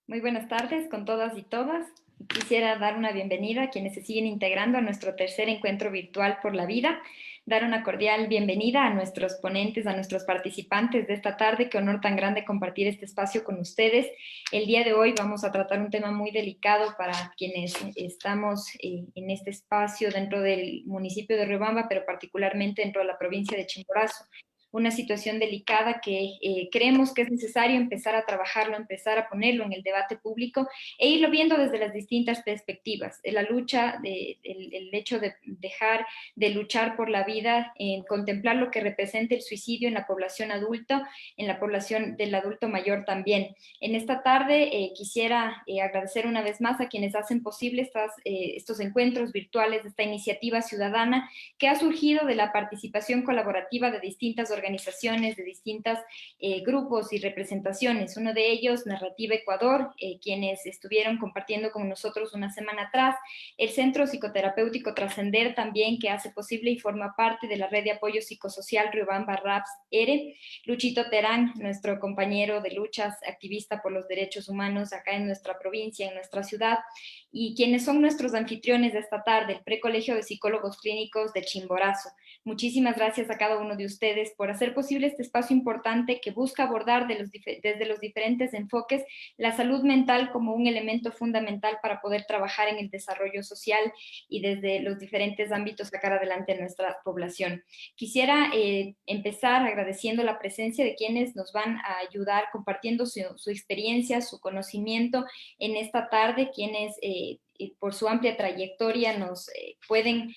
Muy buenas tardes con todas y todas. Quisiera dar una bienvenida a quienes se siguen integrando a nuestro tercer encuentro virtual por la vida, dar una cordial bienvenida a nuestros ponentes, a nuestros participantes de esta tarde. Qué honor tan grande compartir este espacio con ustedes. El día de hoy vamos a tratar un tema muy delicado para quienes estamos en este espacio dentro del municipio de Riobamba, pero particularmente dentro de la provincia de Chimborazo. Una situación delicada que creemos que es necesario empezar a trabajarlo, empezar a ponerlo en el debate público e irlo viendo desde las distintas perspectivas. La lucha, el hecho de dejar de luchar por la vida, contemplar lo que representa el suicidio en la población adulta, en la población del adulto mayor también. En esta tarde quisiera agradecer una vez más a quienes hacen posible estos encuentros virtuales, esta iniciativa ciudadana que ha surgido de la participación colaborativa de distintas organizaciones, de distintos grupos y representaciones. Uno de ellos, Narrativa Ecuador, quienes estuvieron compartiendo con nosotros una semana atrás, el Centro Psicoterapéutico Trascender también, que hace posible y forma parte de la red de apoyo psicosocial Riobamba RAPS ERE, Luchito Terán, nuestro compañero de luchas, activista por los derechos humanos acá en nuestra provincia, en nuestra ciudad, y quienes son nuestros anfitriones de esta tarde, el Precolegio de Psicólogos Clínicos de Chimborazo. Muchísimas gracias a cada uno de ustedes por hacer posible este espacio importante que busca abordar desde los diferentes enfoques la salud mental como un elemento fundamental para poder trabajar en el desarrollo social y desde los diferentes ámbitos sacar adelante a nuestra población. Quisiera empezar agradeciendo la presencia de quienes nos van a ayudar compartiendo su experiencia, su conocimiento en esta tarde, quienes por su amplia trayectoria nos pueden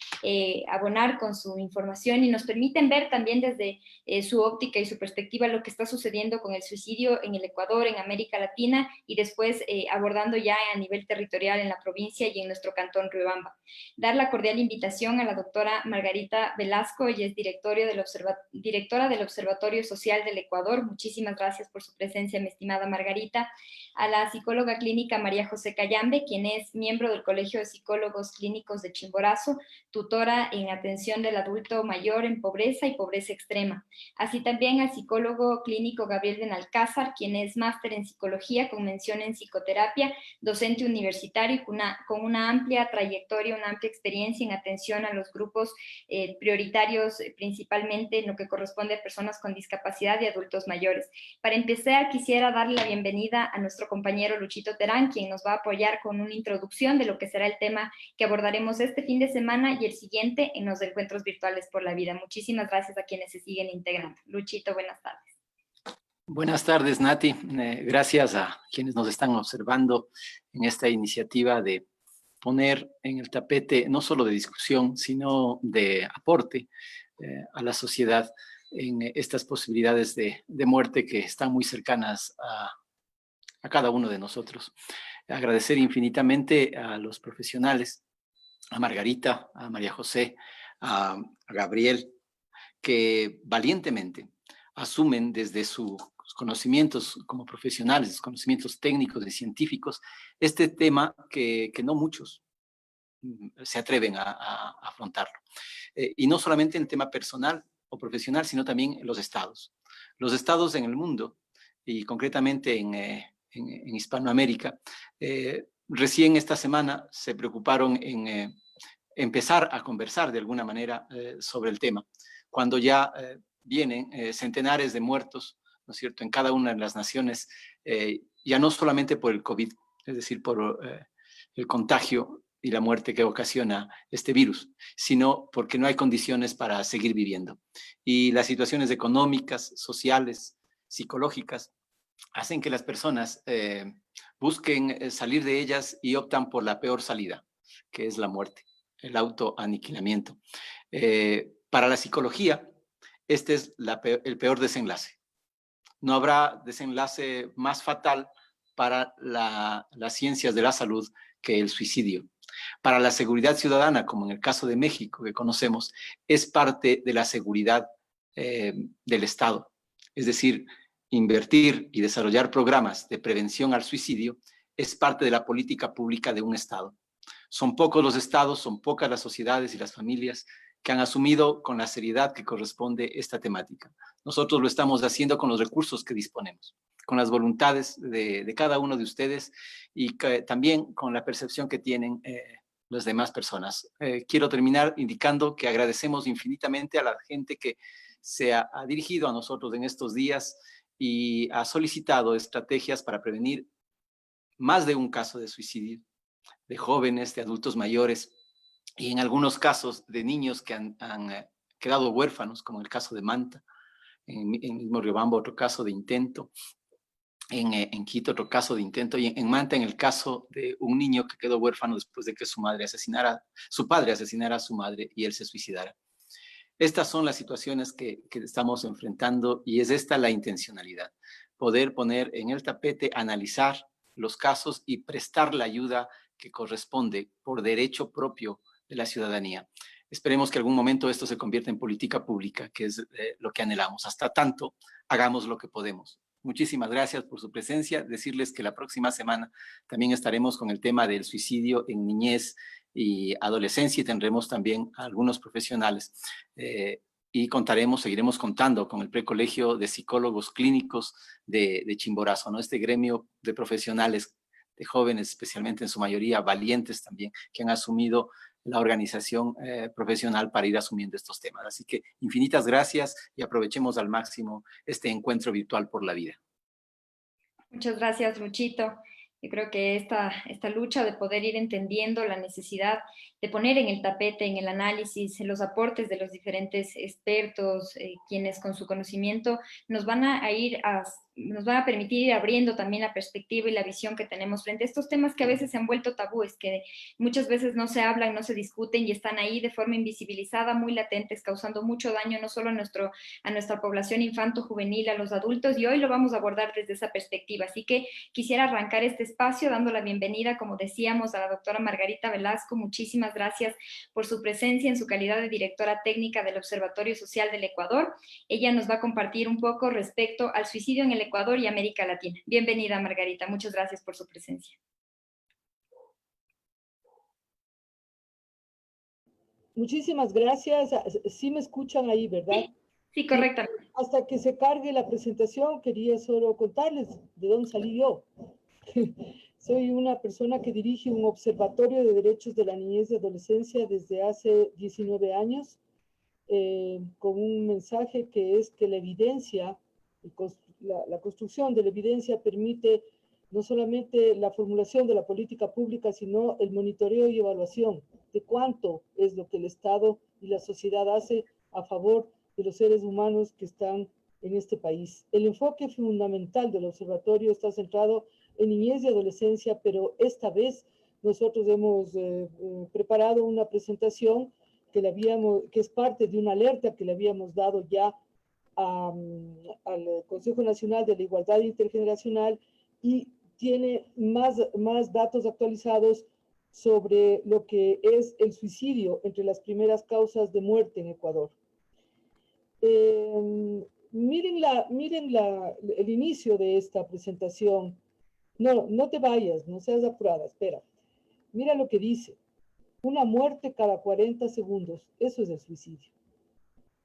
abonar con su información y nos permiten ver también desde su óptica y su perspectiva lo que está sucediendo con el suicidio en el Ecuador, en América Latina y después abordando ya a nivel territorial en la provincia y en nuestro cantón Riobamba. Dar la cordial invitación a la doctora Margarita Velasco, ella es directora del Observatorio Social del Ecuador. Muchísimas gracias por su presencia, mi estimada Margarita. A la psicóloga clínica María José Cayambe, quien es miembro del Colegio de Psicólogos Clínicos de Chimborazo, tutora en atención del adulto mayor en pobreza y pobreza extrema. Así también al psicólogo clínico Gabriel Benalcázar, quien es máster en psicología con mención en psicoterapia, docente universitario y con una amplia trayectoria, una amplia experiencia en atención a los grupos prioritarios, principalmente en lo que corresponde a personas con discapacidad y adultos mayores. Para empezar, quisiera darle la bienvenida a nuestro compañero Luchito Terán, quien nos va a apoyar con una introducción de lo que será el tema que abordaremos este fin de semana y el siguiente en los encuentros virtuales por la vida. Muchísimas gracias a quienes se siguen integrando. Luchito, buenas tardes. Buenas tardes, Nati. Gracias a quienes nos están observando en esta iniciativa de poner en el tapete no solo de discusión, sino de aporte a la sociedad en estas posibilidades de muerte que están muy cercanas a cada uno de nosotros. Agradecer infinitamente a los profesionales, a Margarita, a María José, a Gabriel, que valientemente asumen desde sus conocimientos como profesionales, sus conocimientos técnicos y científicos, este tema que no muchos se atreven a afrontarlo. Y no solamente en el tema personal o profesional, sino también en los estados. Los estados en el mundo, y concretamente en Hispanoamérica, recién esta semana se preocuparon en empezar a conversar de alguna manera sobre el tema, cuando ya vienen centenares de muertos, ¿no es cierto?, en cada una de las naciones, ya no solamente por el COVID, es decir, por el contagio y la muerte que ocasiona este virus, sino porque no hay condiciones para seguir viviendo. Y las situaciones económicas, sociales, psicológicas, hacen que las personas busquen salir de ellas y optan por la peor salida, que es la muerte, el autoaniquilamiento. Para la psicología, este es el peor desenlace. No habrá desenlace más fatal para las ciencias de la salud que el suicidio. Para la seguridad ciudadana, como en el caso de México que conocemos, es parte de la seguridad del Estado. Es decir, invertir y desarrollar programas de prevención al suicidio es parte de la política pública de un Estado. Son pocos los estados, son pocas las sociedades y las familias que han asumido con la seriedad que corresponde esta temática. Nosotros lo estamos haciendo con los recursos que disponemos, con las voluntades de cada uno de ustedes y también con la percepción que tienen las demás personas. Quiero terminar indicando que agradecemos infinitamente a la gente que se ha dirigido a nosotros en estos días y ha solicitado estrategias para prevenir más de un caso de suicidio, de jóvenes, de adultos mayores y en algunos casos de niños que han quedado huérfanos, como el caso de Manta, en mismo Riobamba otro caso de intento, en Quito otro caso de intento y en Manta en el caso de un niño que quedó huérfano después de que su padre asesinara a su madre y él se suicidara. Estas son las situaciones que estamos enfrentando y es esta la intencionalidad, poder poner en el tapete, analizar los casos y prestar la ayuda que corresponde por derecho propio de la ciudadanía. Esperemos que algún momento esto se convierta en política pública, que es lo que anhelamos. Hasta tanto, hagamos lo que podemos. Muchísimas gracias por su presencia. Decirles que la próxima semana también estaremos con el tema del suicidio en niñez y adolescencia y tendremos también a algunos profesionales. Y seguiremos contando con el Precolegio de Psicólogos Clínicos de Chimborazo, ¿no? Este gremio de profesionales, de jóvenes, especialmente en su mayoría valientes también, que han asumido la organización profesional para ir asumiendo estos temas. Así que infinitas gracias y aprovechemos al máximo este encuentro virtual por la vida. Muchas gracias, Luchito. Yo creo que esta lucha de poder ir entendiendo la necesidad de poner en el tapete, en el análisis, en los aportes de los diferentes expertos, quienes con su conocimiento nos van nos van a permitir ir abriendo también la perspectiva y la visión que tenemos frente a estos temas que a veces se han vuelto tabúes, que muchas veces no se hablan, no se discuten y están ahí de forma invisibilizada, muy latentes, causando mucho daño no solo a nuestra población infanto-juvenil, a los adultos, y hoy lo vamos a abordar desde esa perspectiva. Así que quisiera arrancar este espacio dando la bienvenida, como decíamos, a la doctora Margarita Velasco. Muchísimas gracias por su presencia en su calidad de directora técnica del Observatorio Social del Ecuador. Ella nos va a compartir un poco respecto al suicidio en el Ecuador y América Latina. Bienvenida, Margarita. Muchas gracias por su presencia. Muchísimas gracias. Sí me escuchan ahí, ¿verdad? Sí, correctamente. Hasta que se cargue la presentación, quería solo contarles de dónde salí yo. Soy una persona que dirige un observatorio de derechos de la niñez y adolescencia desde hace 19 años, con un mensaje que es que la evidencia, la construcción de la evidencia permite no solamente la formulación de la política pública, sino el monitoreo y evaluación de cuánto es lo que el Estado y la sociedad hace a favor de los seres humanos que están en este país. El enfoque fundamental del observatorio está centrado en niñez y adolescencia, pero esta vez nosotros hemos preparado una presentación que es parte de una alerta que le habíamos dado ya al Consejo Nacional de la Igualdad Intergeneracional y tiene más datos actualizados sobre lo que es el suicidio entre las primeras causas de muerte en Ecuador. Miren el inicio de esta presentación. No te vayas, no seas apurada, espera. Mira lo que dice. Una muerte cada 40 segundos. Eso es el suicidio.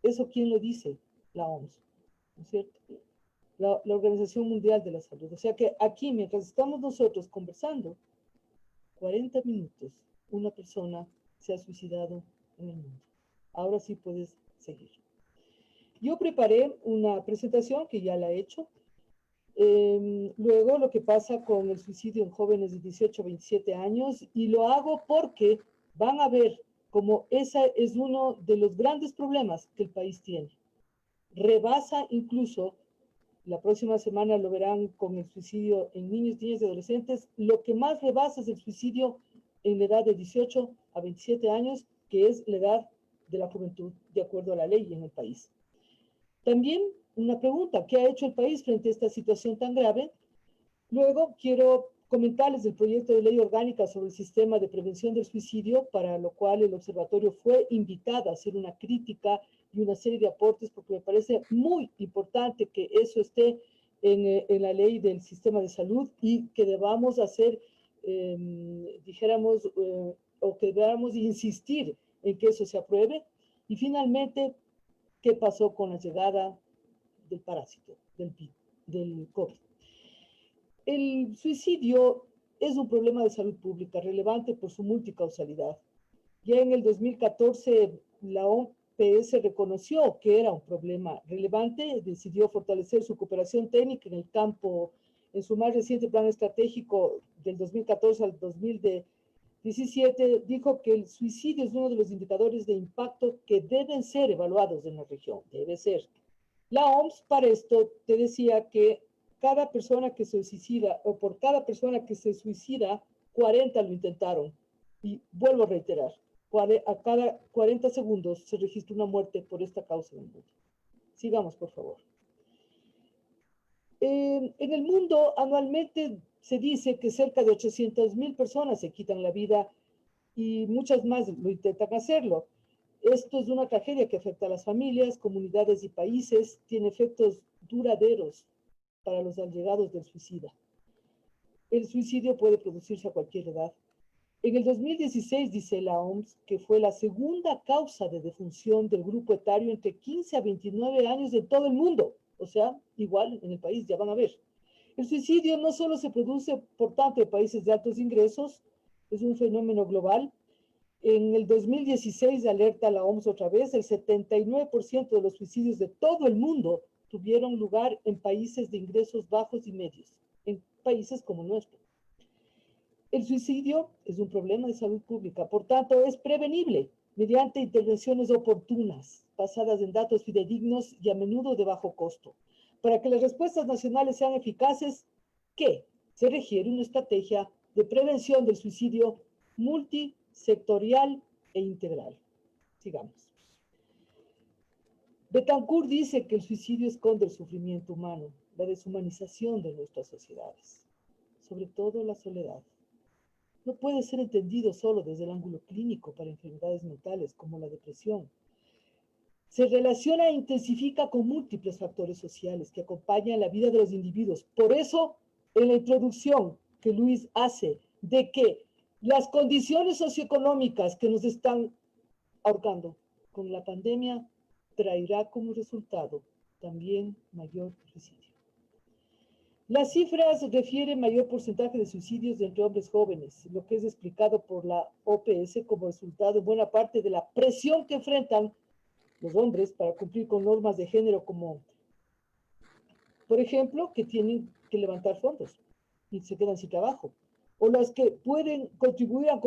¿Eso quién lo dice? La OMS, ¿no es cierto? La Organización Mundial de la Salud. O sea que aquí, mientras estamos nosotros conversando, 40 minutos, una persona se ha suicidado en el mundo. Ahora sí puedes seguir. Yo preparé una presentación que ya la he hecho. Luego lo que pasa con el suicidio en jóvenes de 18 a 27 años, y lo hago porque van a ver cómo ese es uno de los grandes problemas que el país tiene. Rebasa incluso, la próxima semana lo verán con el suicidio en niños, niñas y adolescentes, lo que más rebasa es el suicidio en la edad de 18 a 27 años, que es la edad de la juventud, de acuerdo a la ley en el país. También una pregunta, ¿qué ha hecho el país frente a esta situación tan grave? Luego quiero comentarles el proyecto de ley orgánica sobre el sistema de prevención del suicidio, para lo cual el observatorio fue invitado a hacer una crítica y una serie de aportes, porque me parece muy importante que eso esté en la ley del sistema de salud y que debamos hacer, o que debamos insistir en que eso se apruebe. Y finalmente, ¿qué pasó con la llegada del parásito, del COVID? El suicidio es un problema de salud pública relevante por su multicausalidad. Ya en el 2014, la OMS reconoció que era un problema relevante, decidió fortalecer su cooperación técnica en el campo, en su más reciente plan estratégico del 2014 al 2017, dijo que el suicidio es uno de los indicadores de impacto que deben ser evaluados en la región, debe ser. La OMS para esto te decía que cada persona que se suicida, o por cada persona que se suicida, 40 lo intentaron. Y vuelvo a reiterar, a cada 40 segundos se registra una muerte por esta causa en el mundo. Sigamos, por favor. En el mundo anualmente se dice que cerca de 800,000 personas se quitan la vida y muchas más lo intentan hacerlo. Esto es una tragedia que afecta a las familias, comunidades y países, tiene efectos duraderos para los allegados del suicida. El suicidio puede producirse a cualquier edad. En el 2016 dice la OMS que fue la segunda causa de defunción del grupo etario entre 15 a 29 años en todo el mundo. O sea, igual en el país, ya van a ver. El suicidio no solo se produce, por tanto, en países de altos ingresos, es un fenómeno global. En el 2016, alerta la OMS otra vez, el 79% de los suicidios de todo el mundo tuvieron lugar en países de ingresos bajos y medios, en países como nuestro. El suicidio es un problema de salud pública, por tanto, es prevenible mediante intervenciones oportunas, basadas en datos fidedignos y a menudo de bajo costo. Para que las respuestas nacionales sean eficaces, ¿qué? Se requiere una estrategia de prevención del suicidio multisectorial e integral. Sigamos. Betancourt dice que el suicidio esconde el sufrimiento humano, la deshumanización de nuestras sociedades, sobre todo la soledad. No puede ser entendido solo desde el ángulo clínico para enfermedades mentales como la depresión. Se relaciona e intensifica con múltiples factores sociales que acompañan la vida de los individuos. Por eso, en la introducción que Luis hace de que las condiciones socioeconómicas que nos están ahorcando con la pandemia traerá como resultado también mayor suicidio. Las cifras refieren mayor porcentaje de suicidios entre hombres jóvenes, lo que es explicado por la OPS como resultado en buena parte de la presión que enfrentan los hombres para cumplir con normas de género como, por ejemplo, que tienen que levantar fondos y se quedan sin trabajo, o las que pueden contribuir a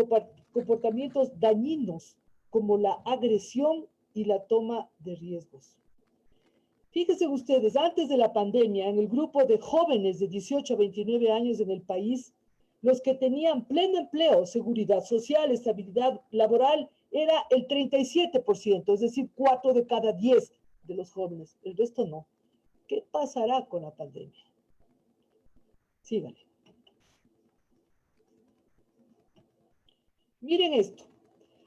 comportamientos dañinos como la agresión y la toma de riesgos. Fíjense ustedes, antes de la pandemia, en el grupo de jóvenes de 18 a 29 años en el país, los que tenían pleno empleo, seguridad social, estabilidad laboral, era el 37%, es decir, 4 de cada 10 de los jóvenes. El resto no. ¿Qué pasará con la pandemia? Síganle. Miren esto.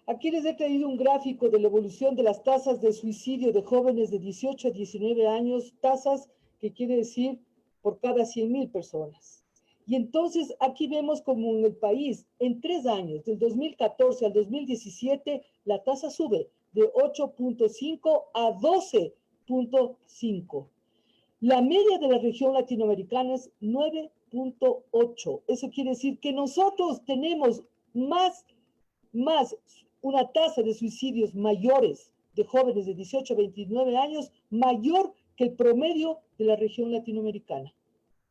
Aquí les he traído un gráfico de la evolución de las tasas de suicidio de jóvenes de 18 a 19 años, tasas que quiere decir por cada 100,000 personas. Y entonces aquí vemos como en el país, en 3 años, del 2014 al 2017, la tasa sube de 8.5 a 12.5. La media de la región latinoamericana es 9.8. Eso quiere decir que nosotros tenemos más una tasa de suicidios mayores de jóvenes de 18 a 29 años mayor que el promedio de la región latinoamericana.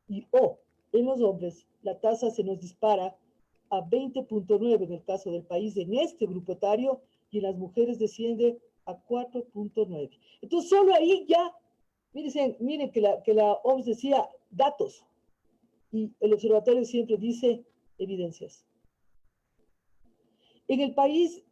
Y en los hombres la tasa se nos dispara a 20.9 en el caso del país en este grupo etario y en las mujeres desciende a 4.9. Entonces solo ahí ya, miren que la OMS decía datos y el observatorio siempre dice evidencias. En el país,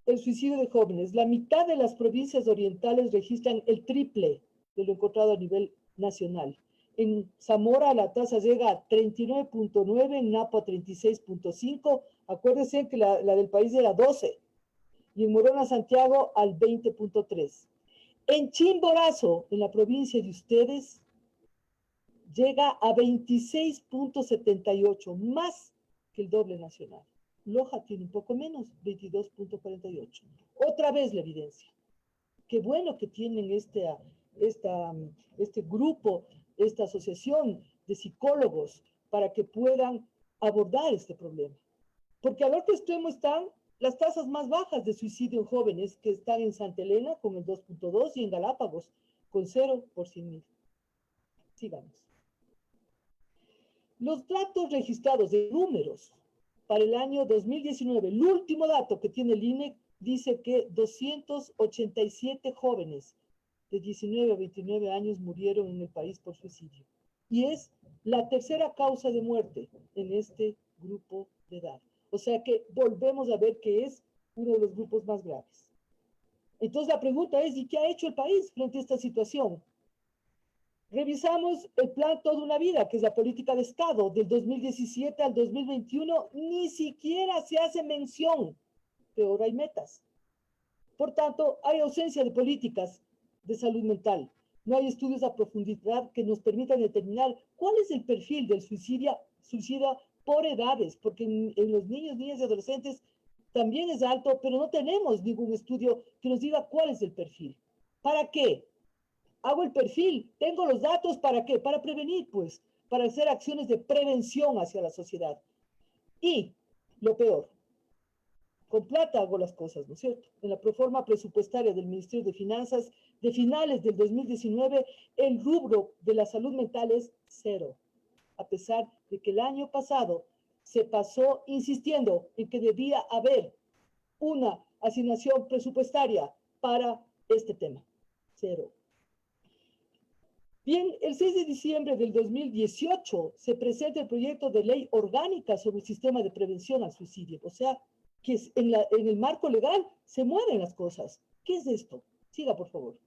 el suicidio de jóvenes, la mitad de las provincias orientales registran el triple de lo encontrado a nivel nacional. En Zamora la tasa llega a 39.9, en Napo a 36.5, acuérdense que la del país era 12, y en Morona, Santiago al 20.3. En Chimborazo, en la provincia de ustedes, llega a 26.78, más que el doble nacional. Loja tiene un poco menos, 22.48. Otra vez la evidencia. Qué bueno que tienen este grupo, esta asociación de psicólogos para que puedan abordar este problema. Porque al otro extremo están las tasas más bajas de suicidio en jóvenes, que están en Santa Elena con el 2.2 y en Galápagos con 0 por 100.000. Sigamos. Los datos registrados de números para el año 2019, el último dato que tiene el INE, dice que 287 jóvenes de 19 a 29 años murieron en el país por suicidio. Y es la tercera causa de muerte en este grupo de edad. O sea que volvemos a ver que es uno de los grupos más graves. Entonces la pregunta es, ¿y qué ha hecho el país frente a esta situación? Revisamos el plan Toda una Vida, que es la política de Estado del 2017 al 2021, ni siquiera se hace mención, peor hay metas. Por tanto, hay ausencia de políticas de salud mental. No hay estudios a profundidad que nos permitan determinar cuál es el perfil del suicida por edades, porque en los niños, niñas y adolescentes también es alto, pero no tenemos ningún estudio que nos diga cuál es el perfil. ¿Para qué? Hago el perfil, tengo los datos, ¿para qué? Para prevenir, pues, para hacer acciones de prevención hacia la sociedad. Y lo peor, con plata hago las cosas, ¿no es cierto? En la proforma presupuestaria del Ministerio de Finanzas de finales del 2019, el rubro de la salud mental es 0, a pesar de que el año pasado se pasó insistiendo en que debía haber una asignación presupuestaria para este tema. 0. Bien, el 6 de diciembre del 2018 se presenta el proyecto de ley orgánica sobre el sistema de prevención al suicidio. O sea, que en el marco legal se mueven las cosas. ¿Qué es esto? Siga, por favor.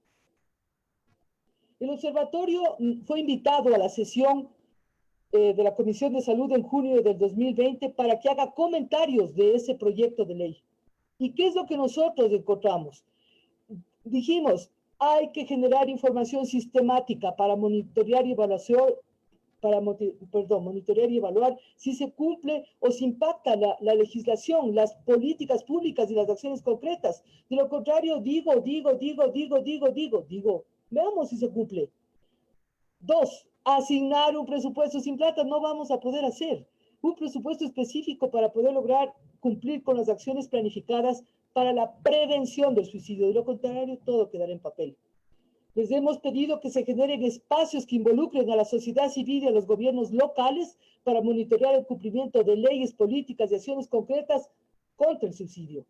El observatorio fue invitado a la sesión de la Comisión de Salud en junio del 2020 para que haga comentarios de ese proyecto de ley. ¿Y qué es lo que nosotros encontramos? Dijimos, hay que generar información sistemática para monitorear y monitorear y evaluar si se cumple o se impacta la legislación, las políticas públicas y las acciones concretas. De lo contrario, digo, veamos si se cumple. 2, asignar un presupuesto sin plata no vamos a poder hacer. Un presupuesto específico para poder lograr cumplir con las acciones planificadas para la prevención del suicidio. De lo contrario, todo quedará en papel. Les hemos pedido que se generen espacios que involucren a la sociedad civil y a los gobiernos locales para monitorear el cumplimiento de leyes, políticas y acciones concretas contra el suicidio.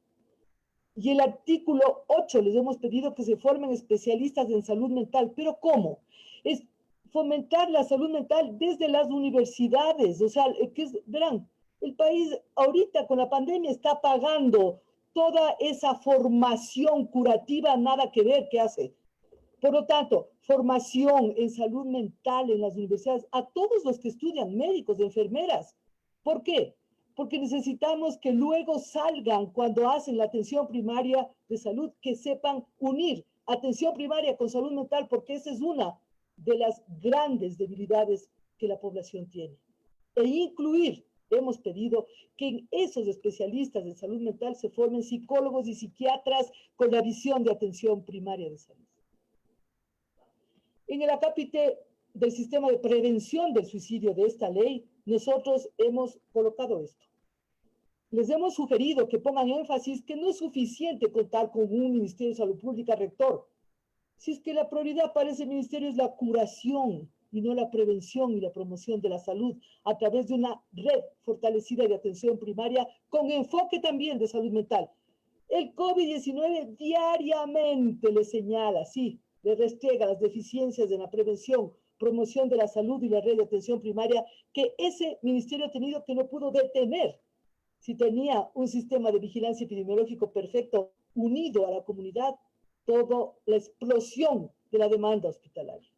Y el artículo 8, les hemos pedido que se formen especialistas en salud mental. ¿Pero cómo? Es fomentar la salud mental desde las universidades. O sea, verán, el país ahorita con la pandemia está pagando toda esa formación curativa, nada que ver, ¿qué hace? Por lo tanto, formación en salud mental en las universidades, a todos los que estudian, médicos, enfermeras. ¿Por qué? Porque necesitamos que luego salgan cuando hacen la atención primaria de salud, que sepan unir atención primaria con salud mental, porque esa es una de las grandes debilidades que la población tiene. E incluir, hemos pedido que en esos especialistas de salud mental se formen psicólogos y psiquiatras con la visión de atención primaria de salud. En el acápite del sistema de prevención del suicidio de esta ley, nosotros hemos colocado esto. Les hemos sugerido que pongan énfasis que no es suficiente contar con un Ministerio de Salud Pública rector. Si es que la prioridad para ese ministerio es la curación y no la prevención y la promoción de la salud a través de una red fortalecida de atención primaria con enfoque también de salud mental. El COVID-19 diariamente le señala, sí, le restriega las deficiencias en la prevención, promoción de la salud y la red de atención primaria que ese ministerio ha tenido, que no pudo detener si tenía un sistema de vigilancia epidemiológico perfecto unido a la comunidad, toda la explosión de la demanda hospitalaria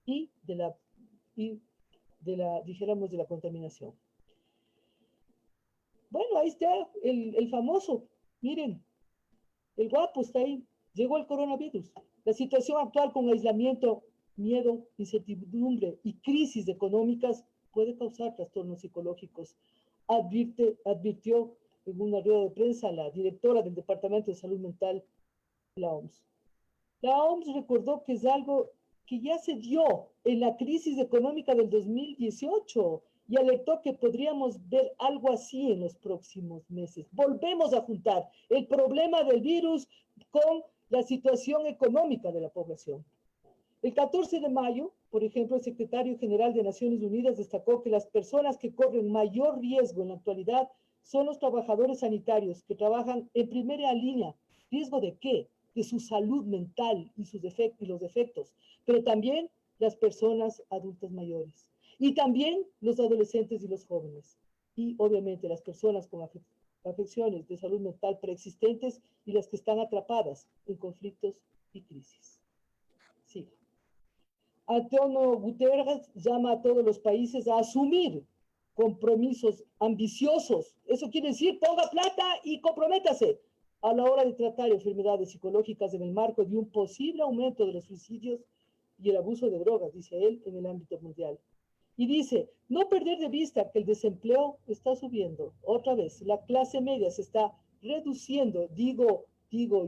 y de la contaminación. Bueno, ahí está el famoso, miren, el guapo está ahí, llegó el coronavirus. La situación actual con aislamiento, miedo, incertidumbre y crisis económicas puede causar trastornos psicológicos. Advirtió en una rueda de prensa la directora del Departamento de Salud Mental, la OMS. La OMS recordó que es algo que ya se dio en la crisis económica del 2018. y alertó que podríamos ver algo así en los próximos meses. Volvemos a juntar el problema del virus con la situación económica de la población. El 14 de mayo, por ejemplo, el secretario general de Naciones Unidas destacó que las personas que corren mayor riesgo en la actualidad son los trabajadores sanitarios que trabajan en primera línea. ¿Riesgo de qué? De su salud mental y los defectos, pero también las personas adultas mayores y también los adolescentes y los jóvenes y obviamente las personas con afecciones de salud mental preexistentes y las que están atrapadas en conflictos y crisis. Sí. Antonio Guterres llama a todos los países a asumir compromisos ambiciosos. Eso quiere decir, ponga plata y comprométase a la hora de tratar enfermedades psicológicas en el marco de un posible aumento de los suicidios y el abuso de drogas, dice él, en el ámbito mundial. Y dice, no perder de vista que el desempleo está subiendo. Otra vez, la clase media se está reduciendo, digo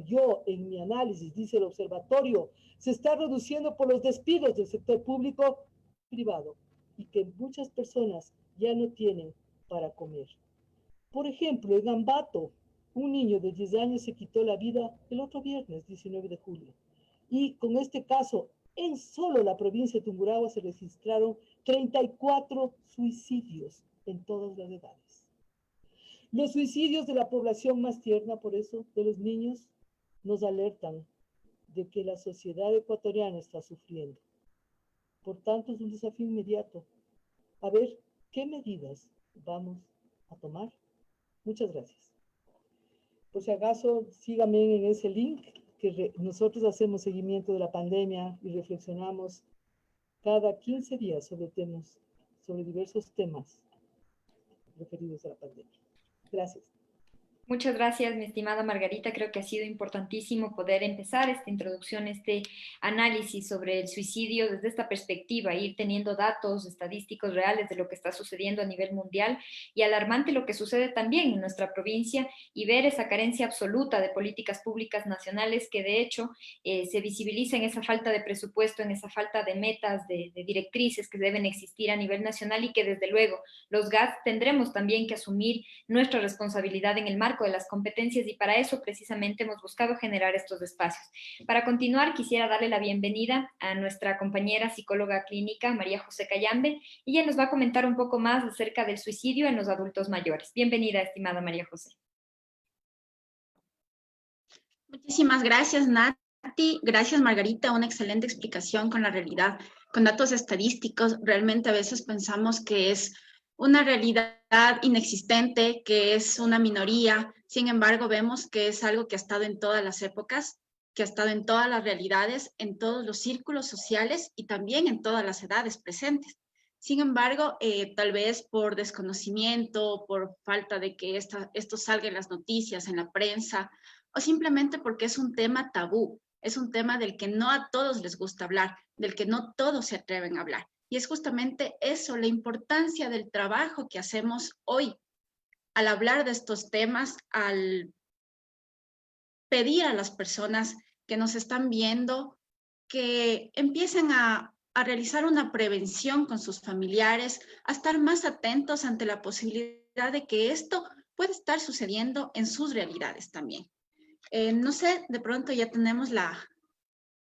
yo en mi análisis, dice el observatorio, se está reduciendo por los despidos del sector público privado y que muchas personas ya no tienen para comer. Por ejemplo, en Ambato, un niño de 10 años se quitó la vida el otro viernes, 19 de julio. Y con este caso, en solo la provincia de Tungurahua se registraron 34 suicidios en todas las edades. Los suicidios de la población más tierna, por eso, de los niños, nos alertan de que la sociedad ecuatoriana está sufriendo. Por tanto, es un desafío inmediato. A ver, ¿qué medidas vamos a tomar? Muchas gracias. Por si acaso, síganme en ese link, que nosotros hacemos seguimiento de la pandemia y reflexionamos cada 15 días sobre diversos temas referidos a la pandemia. Gracias. Muchas gracias, mi estimada Margarita. Creo que ha sido importantísimo poder empezar esta introducción, este análisis sobre el suicidio desde esta perspectiva, ir teniendo datos estadísticos reales de lo que está sucediendo a nivel mundial y alarmante lo que sucede también en nuestra provincia y ver esa carencia absoluta de políticas públicas nacionales que de hecho se visibiliza en esa falta de presupuesto, en esa falta de metas, de directrices que deben existir a nivel nacional y que desde luego los GATS tendremos también que asumir nuestra responsabilidad en el marco de las competencias y para eso precisamente hemos buscado generar estos espacios. Para continuar, quisiera darle la bienvenida a nuestra compañera psicóloga clínica, María José Cayambe. Ella nos va a comentar un poco más acerca del suicidio en los adultos mayores. Bienvenida, estimada María José. Muchísimas gracias, Nati. Gracias, Margarita. Una excelente explicación con la realidad, con datos estadísticos. Realmente a veces pensamos que es una realidad inexistente, que es una minoría. Sin embargo, vemos que es algo que ha estado en todas las épocas, que ha estado en todas las realidades, en todos los círculos sociales y también en todas las edades presentes. Sin embargo, tal vez por desconocimiento, por falta de que esto salga en las noticias, en la prensa, o simplemente porque es un tema tabú, es un tema del que no a todos les gusta hablar, del que no todos se atreven a hablar. Y es justamente eso, la importancia del trabajo que hacemos hoy al hablar de estos temas, al pedir a las personas que nos están viendo que empiecen a realizar una prevención con sus familiares, a estar más atentos ante la posibilidad de que esto puede estar sucediendo en sus realidades también. No sé, de pronto ya tenemos la...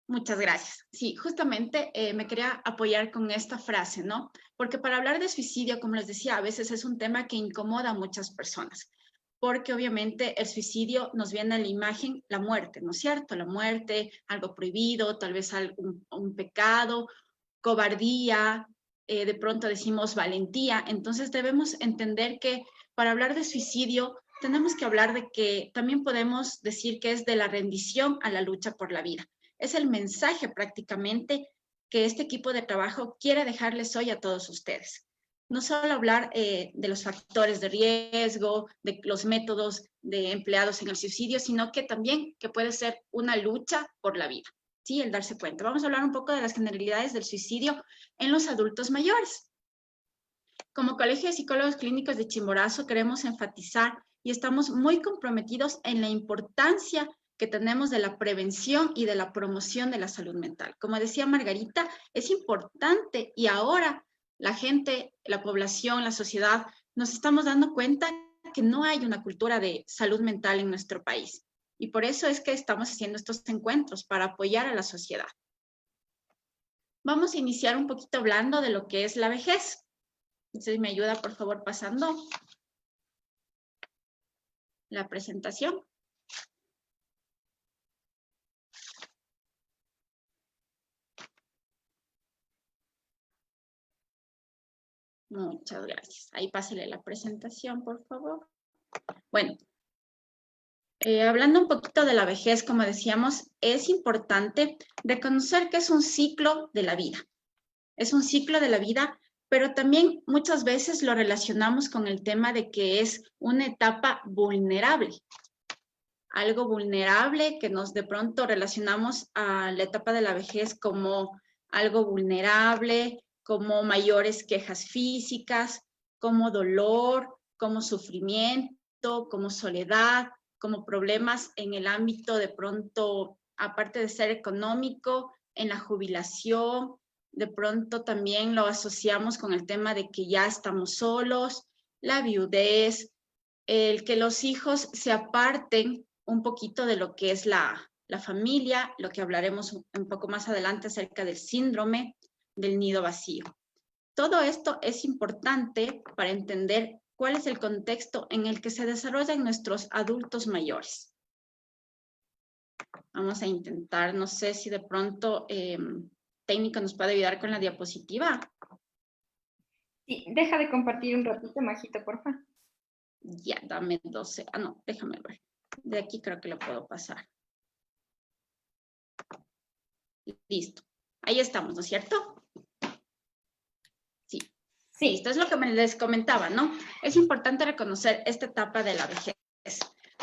Muchas gracias. Sí, justamente me quería apoyar con esta frase, ¿no? Porque para hablar de suicidio, como les decía, a veces es un tema que incomoda a muchas personas, porque obviamente el suicidio nos viene a la imagen, la muerte, ¿no es cierto? La muerte, algo prohibido, tal vez un pecado, cobardía, de pronto decimos valentía. Entonces debemos entender que para hablar de suicidio tenemos que hablar de que también podemos decir que es de la rendición a la lucha por la vida. Es el mensaje prácticamente que este equipo de trabajo quiere dejarles hoy a todos ustedes. No solo hablar de los factores de riesgo, de los métodos empleados en el suicidio, sino que también que puede ser una lucha por la vida, ¿sí? El darse cuenta. Vamos a hablar un poco de las generalidades del suicidio en los adultos mayores. Como Colegio de Psicólogos Clínicos de Chimborazo queremos enfatizar y estamos muy comprometidos en la importancia que tenemos de la prevención y de la promoción de la salud mental. Como decía Margarita, es importante y ahora la gente, la población, la sociedad, nos estamos dando cuenta que no hay una cultura de salud mental en nuestro país. Y por eso es que estamos haciendo estos encuentros, para apoyar a la sociedad. Vamos a iniciar un poquito hablando de lo que es la vejez. Entonces, me ayuda, por favor, pasando la presentación. Muchas gracias. Ahí pásele la presentación, por favor. Bueno, hablando un poquito de la vejez, como decíamos, es importante reconocer que es un ciclo de la vida. Es un ciclo de la vida, pero también muchas veces lo relacionamos con el tema de que es una etapa vulnerable. Algo vulnerable que nos de pronto relacionamos a la etapa de la vejez como algo vulnerable, como mayores quejas físicas, como dolor, como sufrimiento, como soledad, como problemas en el ámbito de pronto, aparte de ser económico, en la jubilación. De pronto también lo asociamos con el tema de que ya estamos solos, la viudez, el que los hijos se aparten un poquito de lo que es la familia, lo que hablaremos un poco más adelante acerca del síndrome del nido vacío. Todo esto es importante para entender cuál es el contexto en el que se desarrollan nuestros adultos mayores. Vamos a intentar, no sé si de pronto técnico nos puede ayudar con la diapositiva. Sí, deja de compartir un ratito, Majito, porfa. Ya, dame 12. Ah, no, déjame ver. De aquí creo que lo puedo pasar. Listo. Ahí estamos, ¿no es cierto? Sí. Sí, esto es lo que les comentaba, ¿no? Es importante reconocer esta etapa de la vejez.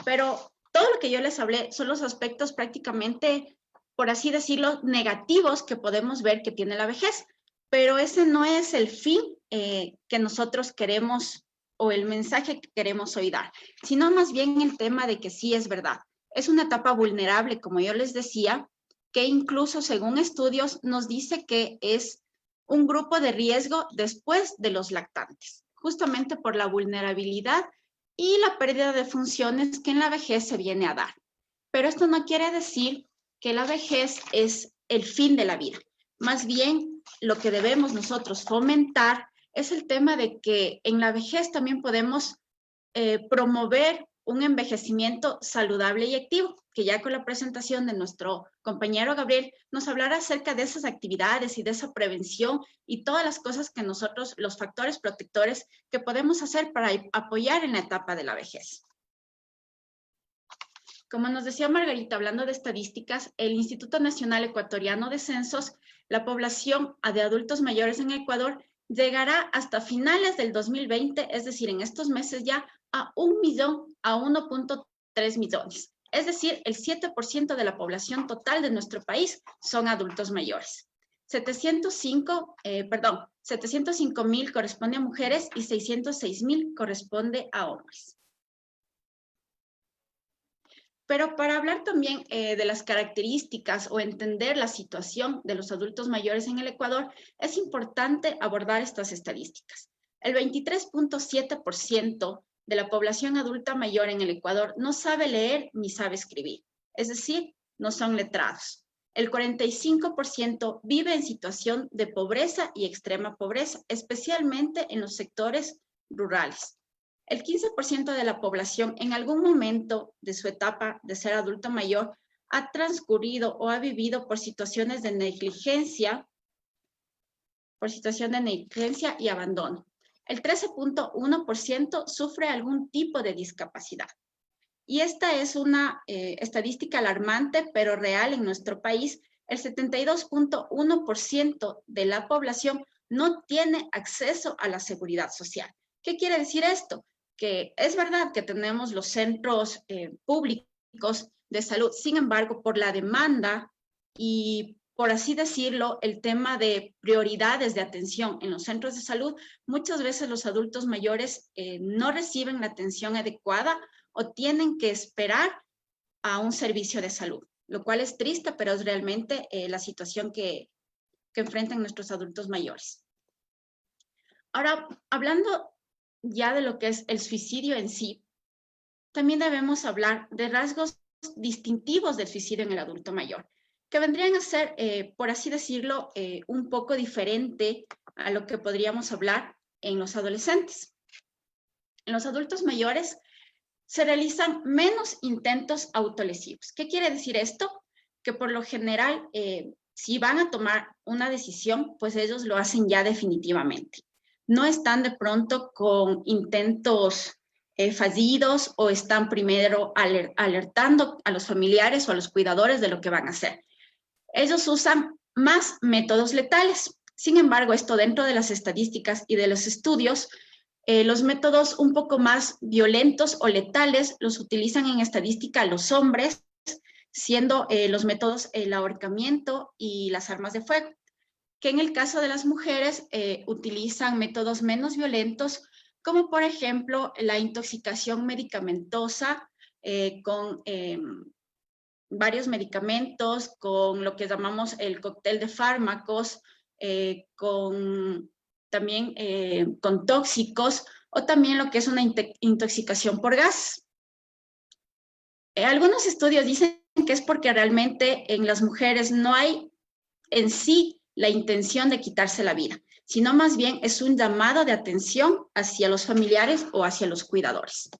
Pero todo lo que yo les hablé son los aspectos prácticamente, por así decirlo, negativos que podemos ver que tiene la vejez. Pero ese no es el fin que nosotros queremos o el mensaje que queremos hoy dar, sino más bien el tema de que sí es verdad. Es una etapa vulnerable, como yo les decía, que incluso según estudios nos dice que es un grupo de riesgo después de los lactantes, justamente por la vulnerabilidad y la pérdida de funciones que en la vejez se viene a dar. Pero esto no quiere decir que la vejez es el fin de la vida. Más bien, lo que debemos nosotros fomentar es el tema de que en la vejez también podemos promover un envejecimiento saludable y activo, que ya con la presentación de nuestro compañero Gabriel nos hablará acerca de esas actividades y de esa prevención y todas las cosas que nosotros, los factores protectores que podemos hacer para apoyar en la etapa de la vejez. Como nos decía Margarita, hablando de estadísticas, el Instituto Nacional Ecuatoriano de Censos, la población de adultos mayores en Ecuador llegará hasta finales del 2020, es decir, en estos meses ya, a 1 millón, a 1.3 millones. Es decir, el 7% de la población total de nuestro país son adultos mayores. 705,000 corresponde a mujeres y 606,000 corresponde a hombres. Pero para hablar también de las características o entender la situación de los adultos mayores en el Ecuador, es importante abordar estas estadísticas. El 23.7% de la población adulta mayor en el Ecuador no sabe leer ni sabe escribir, es decir, no son letrados. El 45% vive en situación de pobreza y extrema pobreza, especialmente en los sectores rurales. El 15% de la población en algún momento de su etapa de ser adulto mayor ha transcurrido o ha vivido por situaciones de negligencia, y abandono. El 13.1% sufre algún tipo de discapacidad. Y esta es una estadística alarmante, pero real en nuestro país. El 72.1% de la población no tiene acceso a la seguridad social. ¿Qué quiere decir esto? Que es verdad que tenemos los centros públicos de salud, sin embargo, por la demanda y, por así decirlo, el tema de prioridades de atención en los centros de salud, muchas veces los adultos mayores no reciben la atención adecuada o tienen que esperar a un servicio de salud, lo cual es triste, pero es realmente la situación que enfrentan nuestros adultos mayores. Ahora, hablando ya de lo que es el suicidio en sí, también debemos hablar de rasgos distintivos del suicidio en el adulto mayor, que vendrían a ser, por así decirlo, un poco diferente a lo que podríamos hablar en los adolescentes. En los adultos mayores se realizan menos intentos autolesivos. ¿Qué quiere decir esto? Que por lo general, si van a tomar una decisión, pues ellos lo hacen ya definitivamente. No están de pronto con intentos fallidos o están primero alertando a los familiares o a los cuidadores de lo que van a hacer. Ellos usan más métodos letales. Sin embargo, esto dentro de las estadísticas y de los estudios, los métodos un poco más violentos o letales los utilizan en estadística los hombres, siendo los métodos el ahorcamiento y las armas de fuego, que en el caso de las mujeres utilizan métodos menos violentos, como por ejemplo la intoxicación medicamentosa con varios medicamentos, con lo que llamamos el cóctel de fármacos, también con tóxicos, o también lo que es una intoxicación por gas. Algunos estudios dicen que es porque realmente en las mujeres no hay en sí la intención de quitarse la vida, sino más bien es un llamado de atención hacia los familiares o hacia los cuidadores.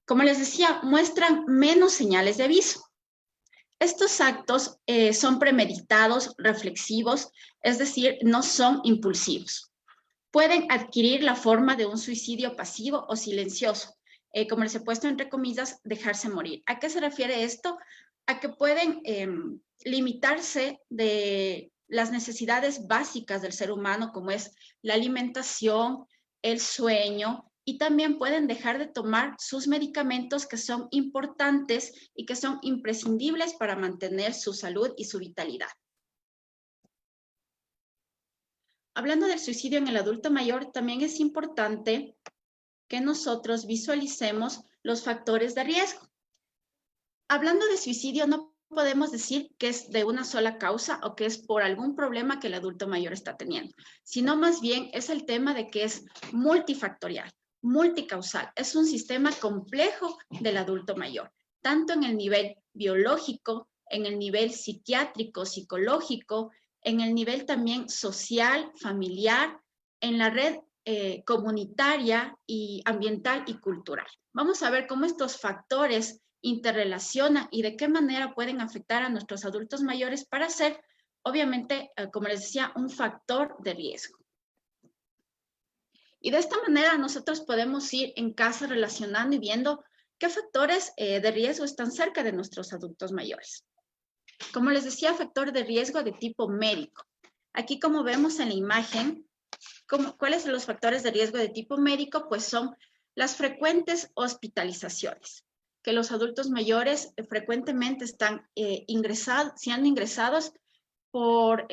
Como les decía, muestran menos señales de aviso. Estos actos son premeditados, reflexivos, es decir, no son impulsivos. Pueden adquirir la forma de un suicidio pasivo o silencioso, como les he puesto entre comillas, dejarse morir. ¿A qué se refiere esto? A que pueden limitarse de las necesidades básicas del ser humano, como es la alimentación, el sueño, y también pueden dejar de tomar sus medicamentos que son importantes y que son imprescindibles para mantener su salud y su vitalidad. Hablando del suicidio en el adulto mayor, también es importante que nosotros visualicemos los factores de riesgo. Hablando de suicidio, no podemos decir que es de una sola causa o que es por algún problema que el adulto mayor está teniendo, sino más bien es el tema de que es multifactorial, multicausal. Es un sistema complejo del adulto mayor, tanto en el nivel biológico, en el nivel psiquiátrico, psicológico, en el nivel también social, familiar, en la red comunitaria y ambiental y cultural. Vamos a ver cómo estos factores interrelacionan y de qué manera pueden afectar a nuestros adultos mayores para ser, obviamente, como les decía, un factor de riesgo. Y de esta manera nosotros podemos ir en casa relacionando y viendo qué factores de riesgo están cerca de nuestros adultos mayores. Como les decía, factor de riesgo de tipo médico. Aquí, como vemos en la imagen, ¿cuáles son los factores de riesgo de tipo médico? Pues son las frecuentes hospitalizaciones, que los adultos mayores frecuentemente están siendo ingresados por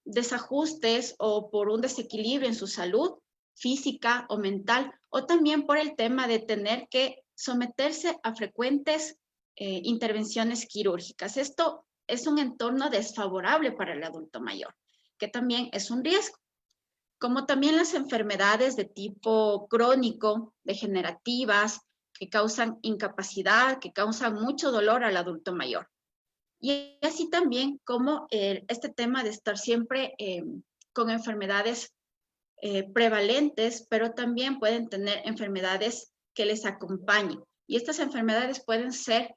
desajustes o por un desequilibrio en su salud física o mental, o también por el tema de tener que someterse a frecuentes intervenciones quirúrgicas. Esto es un entorno desfavorable para el adulto mayor, que también es un riesgo. Como también las enfermedades de tipo crónico, degenerativas, que causan incapacidad, que causan mucho dolor al adulto mayor. Y así también como este tema de estar siempre con enfermedades prevalentes, pero también pueden tener enfermedades que les acompañen. Y estas enfermedades pueden ser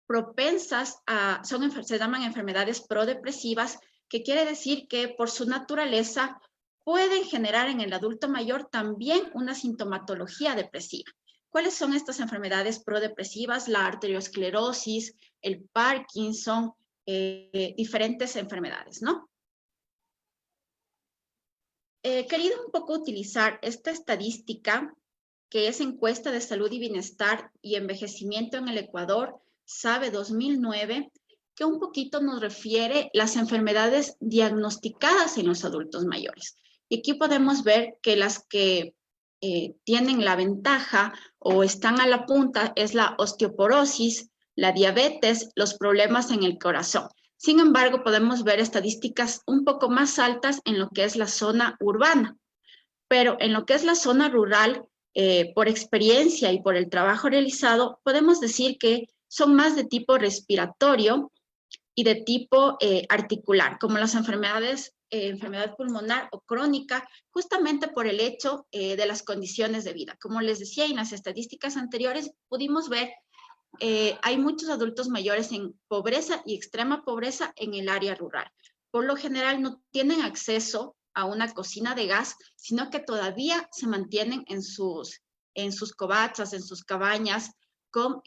propensas se llaman enfermedades prodepresivas, que quiere decir que por su naturaleza pueden generar en el adulto mayor también una sintomatología depresiva. ¿Cuáles son estas enfermedades prodepresivas? La arteriosclerosis, el Parkinson, diferentes enfermedades, ¿no? He querido un poco utilizar esta estadística, que es Encuesta de Salud y Bienestar y Envejecimiento en el Ecuador, SABE 2009, que un poquito nos refiere las enfermedades diagnosticadas en los adultos mayores. Y aquí podemos ver que las que tienen la ventaja o están a la punta es la osteoporosis, la diabetes, los problemas en el corazón. Sin embargo, podemos ver estadísticas un poco más altas en lo que es la zona urbana. pero en lo que es la zona rural, por experiencia y por el trabajo realizado, podemos decir que son más de tipo respiratorio y de tipo articular, como las enfermedad pulmonar o crónica, justamente por el hecho de las condiciones de vida. Como les decía, en las estadísticas anteriores pudimos ver, hay muchos adultos mayores en pobreza y extrema pobreza en el área rural. Por lo general no tienen acceso a una cocina de gas, sino que todavía se mantienen en sus covachas, en sus cabañas, con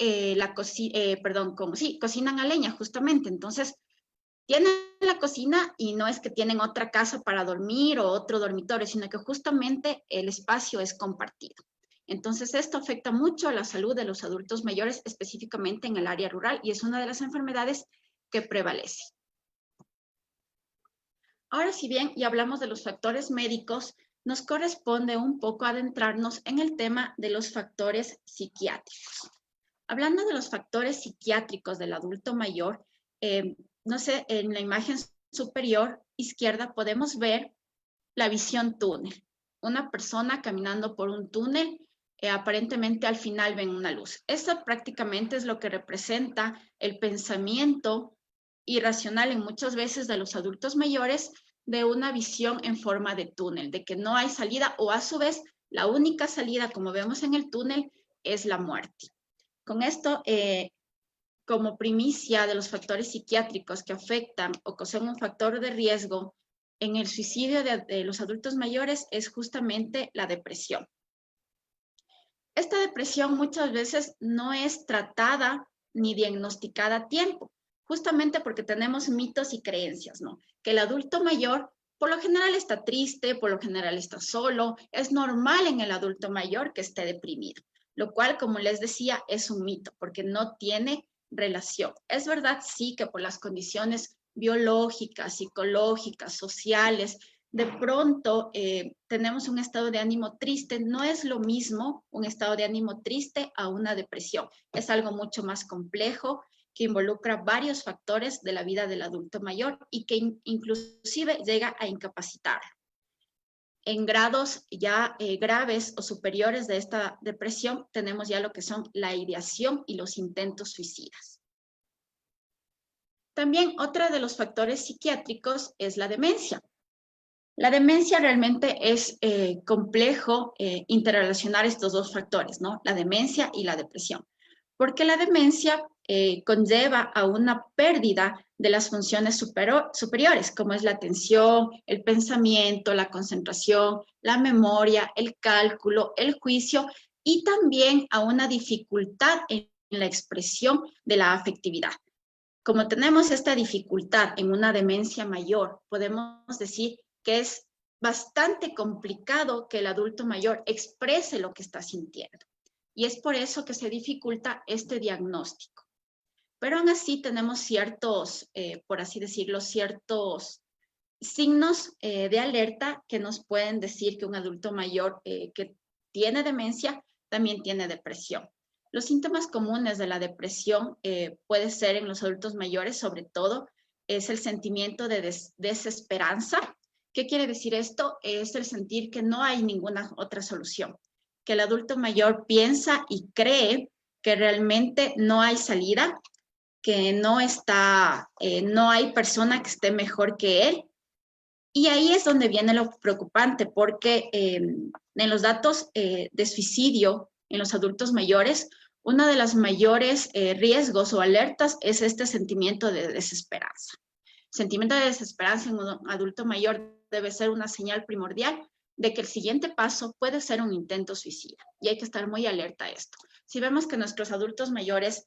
cocinan a leña justamente. Entonces, tienen la cocina y no es que tienen otra casa para dormir o otro dormitorio, sino que justamente el espacio es compartido. Entonces, esto afecta mucho a la salud de los adultos mayores, específicamente en el área rural, y es una de las enfermedades que prevalece. Ahora, si bien ya hablamos de los factores médicos, nos corresponde un poco adentrarnos en el tema de los factores psiquiátricos. Hablando de los factores psiquiátricos del adulto mayor, no sé, en la imagen superior izquierda podemos ver la visión túnel. Una persona caminando por un túnel, aparentemente al final ven una luz. Eso prácticamente es lo que representa el pensamiento irracional en muchas veces de los adultos mayores, de una visión en forma de túnel, de que no hay salida, o a su vez la única salida, como vemos en el túnel, es la muerte. Con esto, como primicia de los factores psiquiátricos que afectan o que son un factor de riesgo en el suicidio de los adultos mayores, es justamente la depresión. Esta depresión muchas veces no es tratada ni diagnosticada a tiempo, justamente porque tenemos mitos y creencias, ¿no? Que el adulto mayor por lo general está triste, por lo general está solo, es normal en el adulto mayor que esté deprimido, lo cual, como les decía, es un mito, porque no tiene relación. Es verdad, sí, que por las condiciones biológicas, psicológicas, sociales, de pronto tenemos un estado de ánimo triste. No es lo mismo un estado de ánimo triste a una depresión. Es algo mucho más complejo que involucra varios factores de la vida del adulto mayor y que inclusive llega a incapacitarlo. En grados ya graves o superiores de esta depresión tenemos ya lo que son la ideación y los intentos suicidas. También otro de los factores psiquiátricos es la demencia. La demencia realmente es complejo interrelacionar estos dos factores, ¿no? La demencia y la depresión. Porque la demencia conlleva a una pérdida de las funciones superiores, como es la atención, el pensamiento, la concentración, la memoria, el cálculo, el juicio, y también a una dificultad en la expresión de la afectividad. Como tenemos esta dificultad en una demencia mayor, podemos decir que es bastante complicado que el adulto mayor exprese lo que está sintiendo. Y es por eso que se dificulta este diagnóstico. Pero aún así tenemos ciertos, por así decirlo, ciertos signos de alerta que nos pueden decir que un adulto mayor que tiene demencia también tiene depresión. Los síntomas comunes de la depresión puede ser en los adultos mayores, sobre todo, es el sentimiento de desesperanza. ¿Qué quiere decir esto? Es el sentir que no hay ninguna otra solución, que el adulto mayor piensa y cree que realmente no hay salida, que no hay persona que esté mejor que él. Y ahí es donde viene lo preocupante, porque en los datos de suicidio en los adultos mayores, uno de los mayores riesgos o alertas es este sentimiento de desesperanza. El sentimiento de desesperanza en un adulto mayor debe ser una señal primordial de que el siguiente paso puede ser un intento suicida, y hay que estar muy alerta a esto. Si vemos que nuestros adultos mayores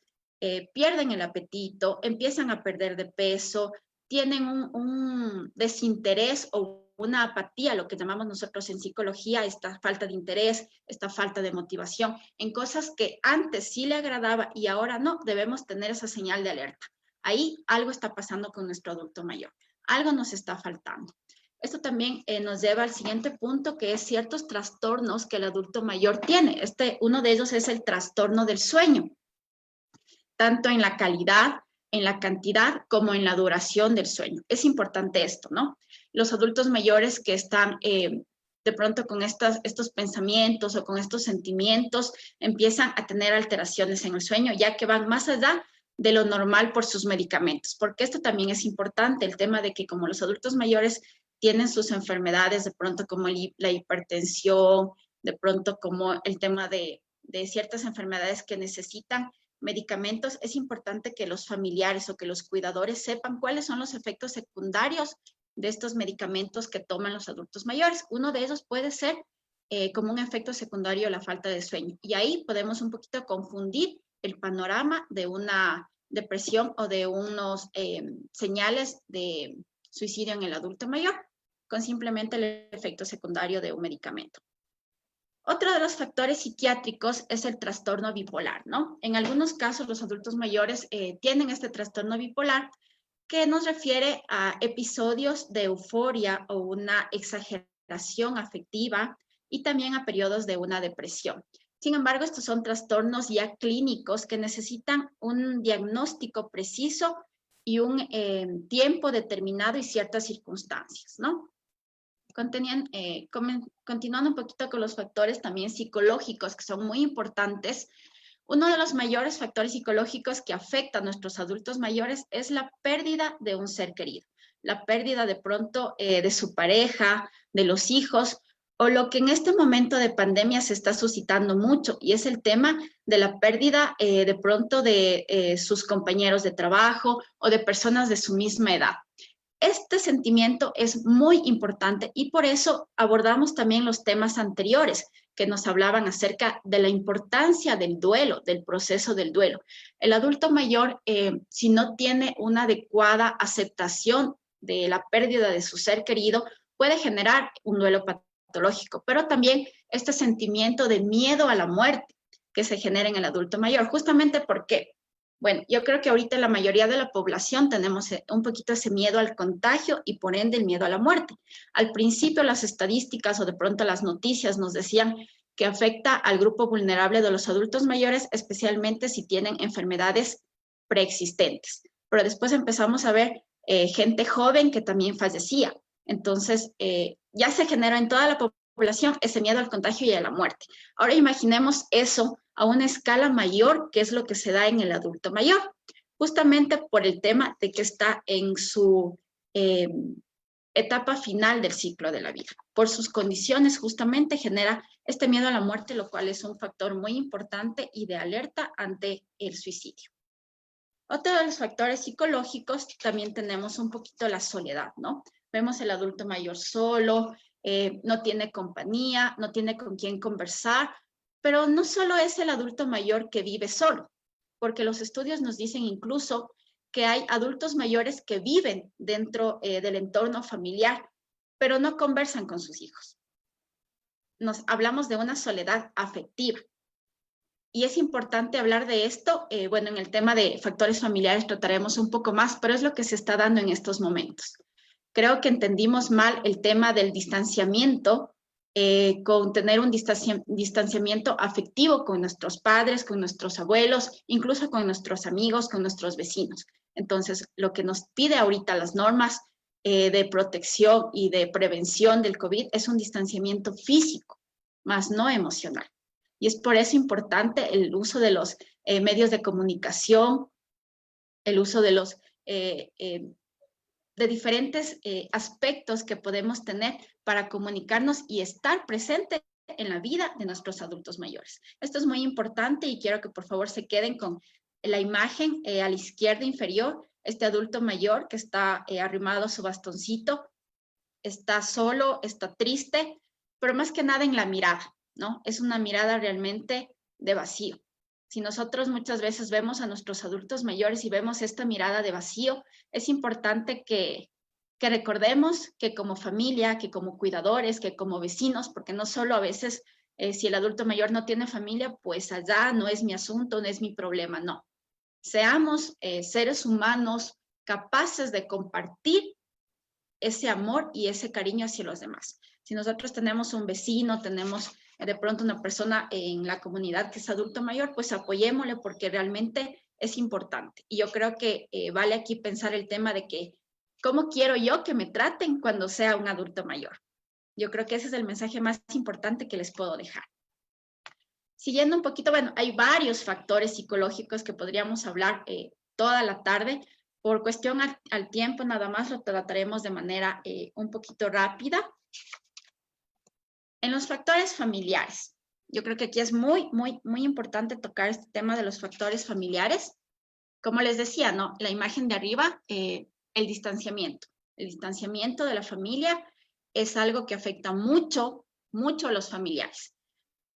pierden el apetito, empiezan a perder de peso, tienen un desinterés o una apatía, lo que llamamos nosotros en psicología, esta falta de interés, esta falta de motivación, en cosas que antes sí le agradaba y ahora no, debemos tener esa señal de alerta. Ahí algo está pasando con nuestro adulto mayor, algo nos está faltando. Esto también nos lleva al siguiente punto, que es ciertos trastornos que el adulto mayor tiene. Uno de ellos es el trastorno del sueño, tanto en la calidad, en la cantidad, como en la duración del sueño. Es importante esto, ¿no? Los adultos mayores que están de pronto con estos pensamientos o con estos sentimientos empiezan a tener alteraciones en el sueño, ya que van más allá de lo normal por sus medicamentos. Porque esto también es importante, el tema de que como los adultos mayores tienen sus enfermedades, de pronto como la hipertensión, de pronto como el tema de ciertas enfermedades que necesitan medicamentos, es importante que los familiares o que los cuidadores sepan cuáles son los efectos secundarios de estos medicamentos que toman los adultos mayores. Uno de ellos puede ser como un efecto secundario la falta de sueño. Y ahí podemos un poquito confundir el panorama de una depresión o de unos señales de suicidio en el adulto mayor con simplemente el efecto secundario de un medicamento. Otro de los factores psiquiátricos es el trastorno bipolar, ¿no? En algunos casos los adultos mayores tienen este trastorno bipolar que nos refiere a episodios de euforia o una exageración afectiva y también a periodos de una depresión. Sin embargo, estos son trastornos ya clínicos que necesitan un diagnóstico preciso y un tiempo determinado y ciertas circunstancias, ¿no? Continuando un poquito con los factores también psicológicos que son muy importantes, uno de los mayores factores psicológicos que afecta a nuestros adultos mayores es la pérdida de un ser querido, la pérdida de pronto de su pareja, de los hijos, o lo que en este momento de pandemia se está suscitando mucho, y es el tema de la pérdida de pronto de sus compañeros de trabajo o de personas de su misma edad. Este sentimiento es muy importante y por eso abordamos también los temas anteriores que nos hablaban acerca de la importancia del duelo, del proceso del duelo. El adulto mayor, si no tiene una adecuada aceptación de la pérdida de su ser querido, puede generar un duelo patológico, pero también este sentimiento de miedo a la muerte que se genera en el adulto mayor. Justamente porque, bueno, yo creo que ahorita la mayoría de la población tenemos un poquito ese miedo al contagio y por ende el miedo a la muerte. Al principio las estadísticas o de pronto las noticias nos decían que afecta al grupo vulnerable de los adultos mayores, especialmente si tienen enfermedades preexistentes. Pero después empezamos a ver gente joven que también fallecía. Entonces, ya se generó en toda la población ese miedo al contagio y a la muerte. Ahora imaginemos eso a una escala mayor, que es lo que se da en el adulto mayor, justamente por el tema de que está en su etapa final del ciclo de la vida. Por sus condiciones justamente genera este miedo a la muerte, lo cual es un factor muy importante y de alerta ante el suicidio. Otro de los factores psicológicos, también tenemos un poquito la soledad, ¿no? Vemos el adulto mayor solo, no tiene compañía, no tiene con quién conversar, pero no solo es el adulto mayor que vive solo, porque los estudios nos dicen incluso que hay adultos mayores que viven dentro del entorno familiar, pero no conversan con sus hijos. Hablamos de una soledad afectiva. Y es importante hablar de esto, bueno, en el tema de factores familiares trataremos un poco más, pero es lo que se está dando en estos momentos. Creo que entendimos mal el tema del distanciamiento, con tener un distanciamiento afectivo con nuestros padres, con nuestros abuelos, incluso con nuestros amigos, con nuestros vecinos. Entonces, lo que nos pide ahorita las normas de protección y de prevención del COVID es un distanciamiento físico, más no emocional. Y es por eso importante el uso de los medios de comunicación, el uso de los de diferentes aspectos que podemos tener para comunicarnos y estar presente en la vida de nuestros adultos mayores. Esto es muy importante y quiero que por favor se queden con la imagen a la izquierda inferior, este adulto mayor que está arrimado a su bastoncito, está solo, está triste, pero más que nada en la mirada, ¿no? Es una mirada realmente de vacío. Si nosotros muchas veces vemos a nuestros adultos mayores y vemos esta mirada de vacío, es importante que recordemos que como familia, que como cuidadores, que como vecinos, porque no solo a veces si el adulto mayor no tiene familia, pues allá no es mi asunto, no es mi problema, no. Seamos seres humanos capaces de compartir ese amor y ese cariño hacia los demás. Si nosotros tenemos un vecino, tenemos de pronto una persona en la comunidad que es adulto mayor, pues apoyémosle porque realmente es importante. Y yo creo que vale aquí pensar el tema de que ¿cómo quiero yo que me traten cuando sea un adulto mayor? Yo creo que ese es el mensaje más importante que les puedo dejar. Siguiendo un poquito, bueno, hay varios factores psicológicos que podríamos hablar toda la tarde. Por cuestión al tiempo, nada más lo trataremos de manera un poquito rápida. En los factores familiares, yo creo que aquí es muy importante tocar este tema de los factores familiares. Como les decía, ¿no? La imagen de arriba, el distanciamiento. El distanciamiento de la familia es algo que afecta mucho a los familiares.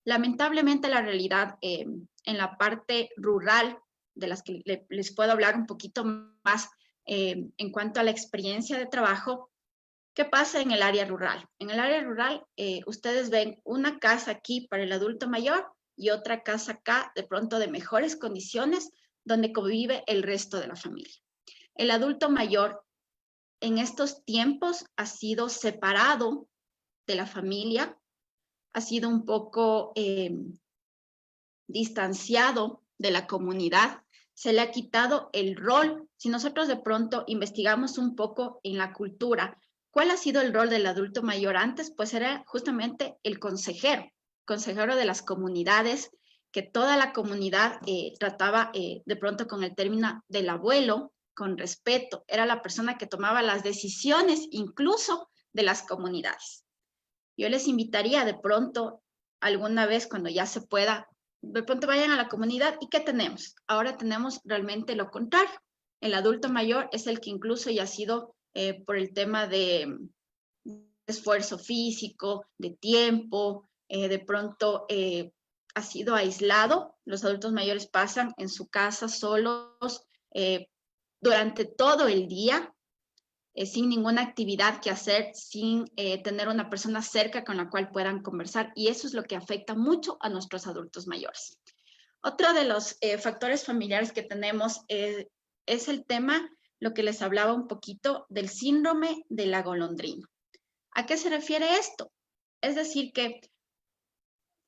Lamentablemente la realidad en la parte rural, de las que les puedo hablar un poquito más en cuanto a la experiencia de trabajo, ¿qué pasa en el área rural? En el área rural ustedes ven una casa aquí para el adulto mayor y otra casa acá, de pronto de mejores condiciones, donde convive el resto de la familia. El adulto mayor en estos tiempos ha sido separado de la familia, ha sido un poco distanciado de la comunidad, se le ha quitado el rol. Si nosotros de pronto investigamos un poco en la cultura, ¿cuál ha sido el rol del adulto mayor antes? Pues era justamente el consejero de las comunidades, que toda la comunidad trataba de pronto con el término del abuelo, con respeto. Era la persona que tomaba las decisiones incluso de las comunidades. Yo les invitaría de pronto, alguna vez cuando ya se pueda, de pronto vayan a la comunidad. ¿Y qué tenemos? Ahora tenemos realmente lo contrario. El adulto mayor es el que incluso ya ha sido por el tema de esfuerzo físico, de tiempo, de pronto ha sido aislado. Los adultos mayores pasan en su casa solos durante todo el día, sin ninguna actividad que hacer, sin tener una persona cerca con la cual puedan conversar, y eso es lo que afecta mucho a nuestros adultos mayores. Otro de los factores familiares que tenemos es el tema, lo que les hablaba un poquito, del síndrome de la golondrina. ¿A qué se refiere esto? Es decir, que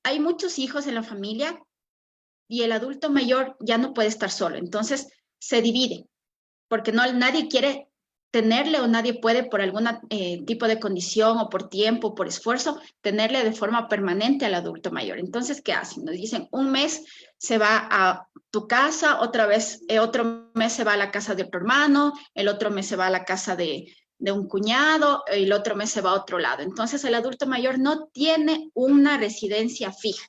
hay muchos hijos en la familia y el adulto mayor ya no puede estar solo, entonces se divide, porque nadie quiere tenerle o nadie puede por algún tipo de condición o por tiempo, por esfuerzo, tenerle de forma permanente al adulto mayor. Entonces, ¿qué hacen? Nos dicen, un mes se va a tu casa, otro mes se va a la casa de otro hermano, el otro mes se va a la casa de un cuñado, el otro mes se va a otro lado. Entonces, el adulto mayor no tiene una residencia fija.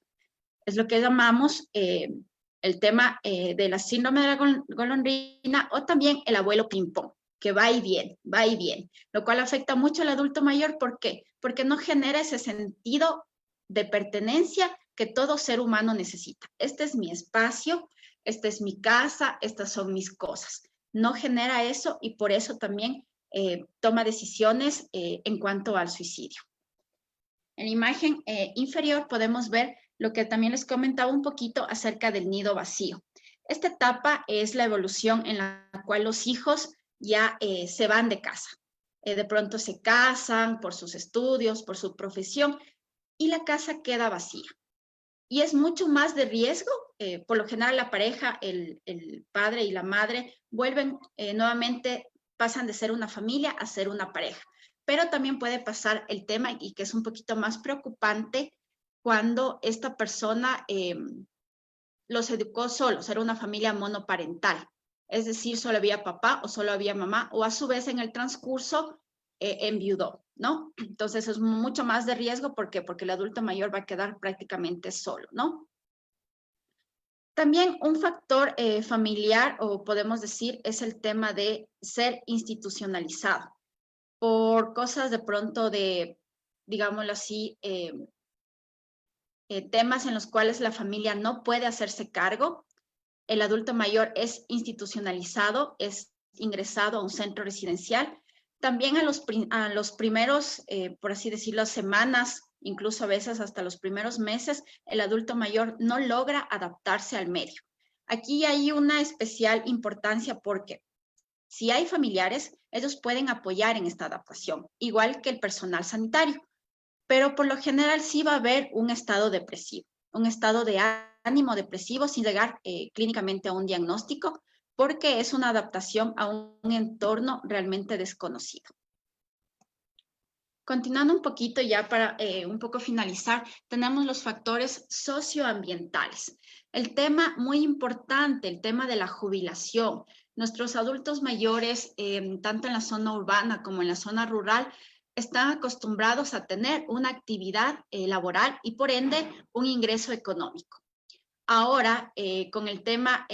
Es lo que llamamos el tema de la síndrome de la golondrina, o también el abuelo ping-pong, que va y viene, lo cual afecta mucho al adulto mayor. ¿Por qué? Porque no genera ese sentido de pertenencia que todo ser humano necesita. Este es mi espacio, esta es mi casa, estas son mis cosas. No genera eso, y por eso también toma decisiones en cuanto al suicidio. En la imagen inferior podemos ver lo que también les comentaba un poquito acerca del nido vacío. Esta etapa es la evolución en la cual los hijos ya se van de casa. De pronto se casan por sus estudios, por su profesión, y la casa queda vacía. Y es mucho más de riesgo. Por lo general la pareja, el padre y la madre, vuelven nuevamente, pasan de ser una familia a ser una pareja. Pero también puede pasar el tema, y que es un poquito más preocupante, cuando esta persona los educó solos, era una familia monoparental. Es decir, solo había papá o solo había mamá, o a su vez en el transcurso enviudó, ¿no? Entonces es mucho más de riesgo. ¿Por qué? Porque el adulto mayor va a quedar prácticamente solo, ¿no? También un factor familiar, o podemos decir, es el tema de ser institucionalizado. Por cosas de pronto de, digámoslo así, temas en los cuales la familia no puede hacerse cargo, el adulto mayor es institucionalizado, es ingresado a un centro residencial. También a los primeros, por así decirlo, semanas, incluso a veces hasta los primeros meses, el adulto mayor no logra adaptarse al medio. Aquí hay una especial importancia, porque si hay familiares, ellos pueden apoyar en esta adaptación, igual que el personal sanitario, pero por lo general sí va a haber un estado depresivo, un estado de ánimo depresivo sin llegar clínicamente a un diagnóstico, porque es una adaptación a un entorno realmente desconocido. Continuando un poquito ya para un poco finalizar, tenemos los factores socioambientales. El tema muy importante, el tema de la jubilación. Nuestros adultos mayores, tanto en la zona urbana como en la zona rural, están acostumbrados a tener una actividad laboral y por ende un ingreso económico. Ahora, con el tema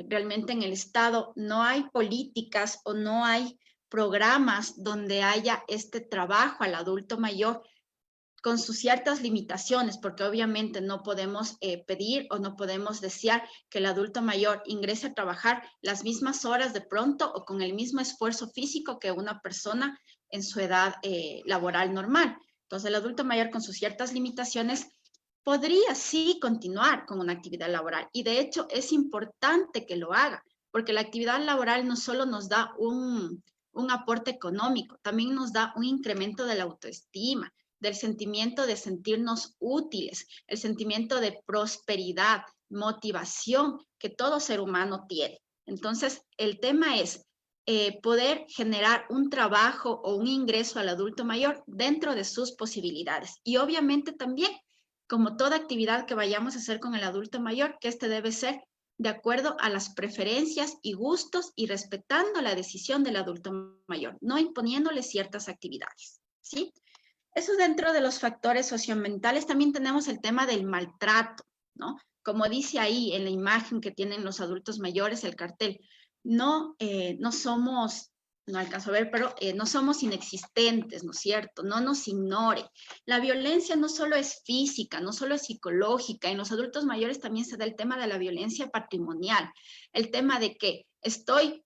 realmente en el Estado, no hay políticas o no hay programas donde haya este trabajo al adulto mayor con sus ciertas limitaciones, porque obviamente no podemos pedir o no podemos desear que el adulto mayor ingrese a trabajar las mismas horas de pronto o con el mismo esfuerzo físico que una persona en su edad laboral normal. Entonces, el adulto mayor con sus ciertas limitaciones podría sí continuar con una actividad laboral y de hecho es importante que lo haga, porque la actividad laboral no solo nos da un aporte económico, también nos da un incremento de la autoestima, del sentimiento de sentirnos útiles, el sentimiento de prosperidad, motivación que todo ser humano tiene. Entonces, el tema es poder generar un trabajo o un ingreso al adulto mayor dentro de sus posibilidades. Y obviamente también, como toda actividad que vayamos a hacer con el adulto mayor, que este debe ser de acuerdo a las preferencias y gustos y respetando la decisión del adulto mayor, no imponiéndole ciertas actividades, ¿sí? Eso dentro de los factores socioambientales. También tenemos el tema del maltrato, ¿no? Como dice ahí en la imagen que tienen los adultos mayores, el cartel, no somos, no alcanzo a ver, pero no somos inexistentes, ¿no es cierto? No nos ignore. La violencia no solo es física, no solo es psicológica, en los adultos mayores también se da el tema de la violencia patrimonial, el tema de que estoy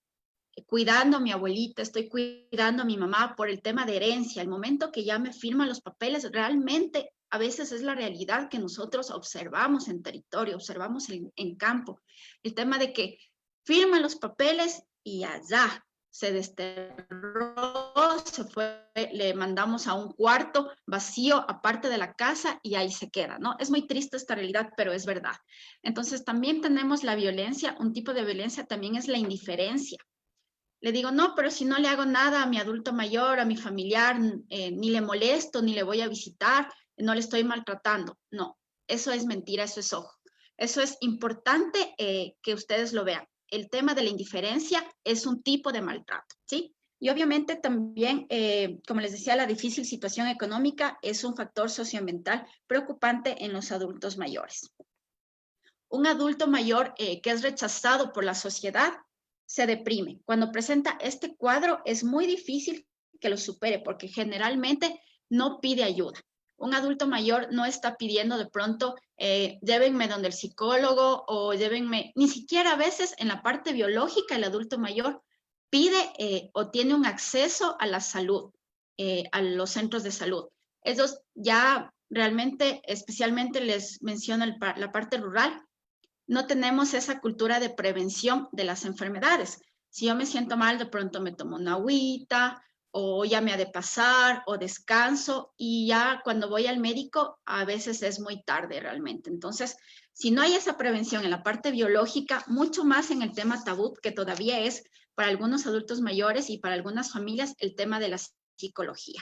cuidando a mi abuelita, estoy cuidando a mi mamá por el tema de herencia. El momento que ya me firman los papeles, realmente a veces es la realidad que nosotros observamos en territorio, observamos en campo. El tema de que firman los papeles y allá se desterró, se fue, le mandamos a un cuarto vacío aparte de la casa y ahí se queda, ¿no? Es muy triste esta realidad, pero es verdad. Entonces también tenemos la violencia, un tipo de violencia también es la indiferencia. Le digo, no, pero si no le hago nada a mi adulto mayor, a mi familiar, ni le molesto, ni le voy a visitar, no le estoy maltratando. No, eso es mentira, eso es ojo. Eso es importante que ustedes lo vean. El tema de la indiferencia es un tipo de maltrato, ¿sí? Y obviamente también, como les decía, la difícil situación económica es un factor socioambiental preocupante en los adultos mayores. Un adulto mayor que es rechazado por la sociedad se deprime. Cuando presenta este cuadro es muy difícil que lo supere porque generalmente no pide ayuda. Un adulto mayor no está pidiendo de pronto, llévenme donde el psicólogo o llévenme, ni siquiera a veces en la parte biológica el adulto mayor pide o tiene un acceso a la salud, a los centros de salud. Esos ya realmente, especialmente les menciono la parte rural, no tenemos esa cultura de prevención de las enfermedades. Si yo me siento mal, de pronto me tomo una agüita o ya me ha de pasar o descanso y ya cuando voy al médico a veces es muy tarde realmente. Entonces, si no hay esa prevención en la parte biológica, mucho más en el tema tabú que todavía es para algunos adultos mayores y para algunas familias el tema de la psicología.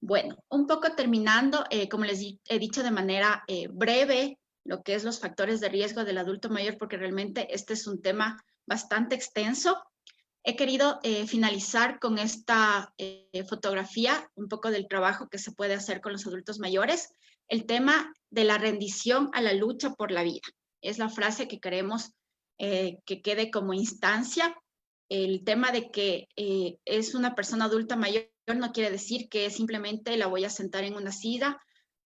Bueno, un poco terminando, como les he dicho de manera breve, lo que es los factores de riesgo del adulto mayor, porque realmente este es un tema bastante extenso. He querido finalizar con esta fotografía, un poco del trabajo que se puede hacer con los adultos mayores, el tema de la rendición a la lucha por la vida. Es la frase que queremos que quede como instancia. El tema de que es una persona adulta mayor no quiere decir que simplemente la voy a sentar en una silla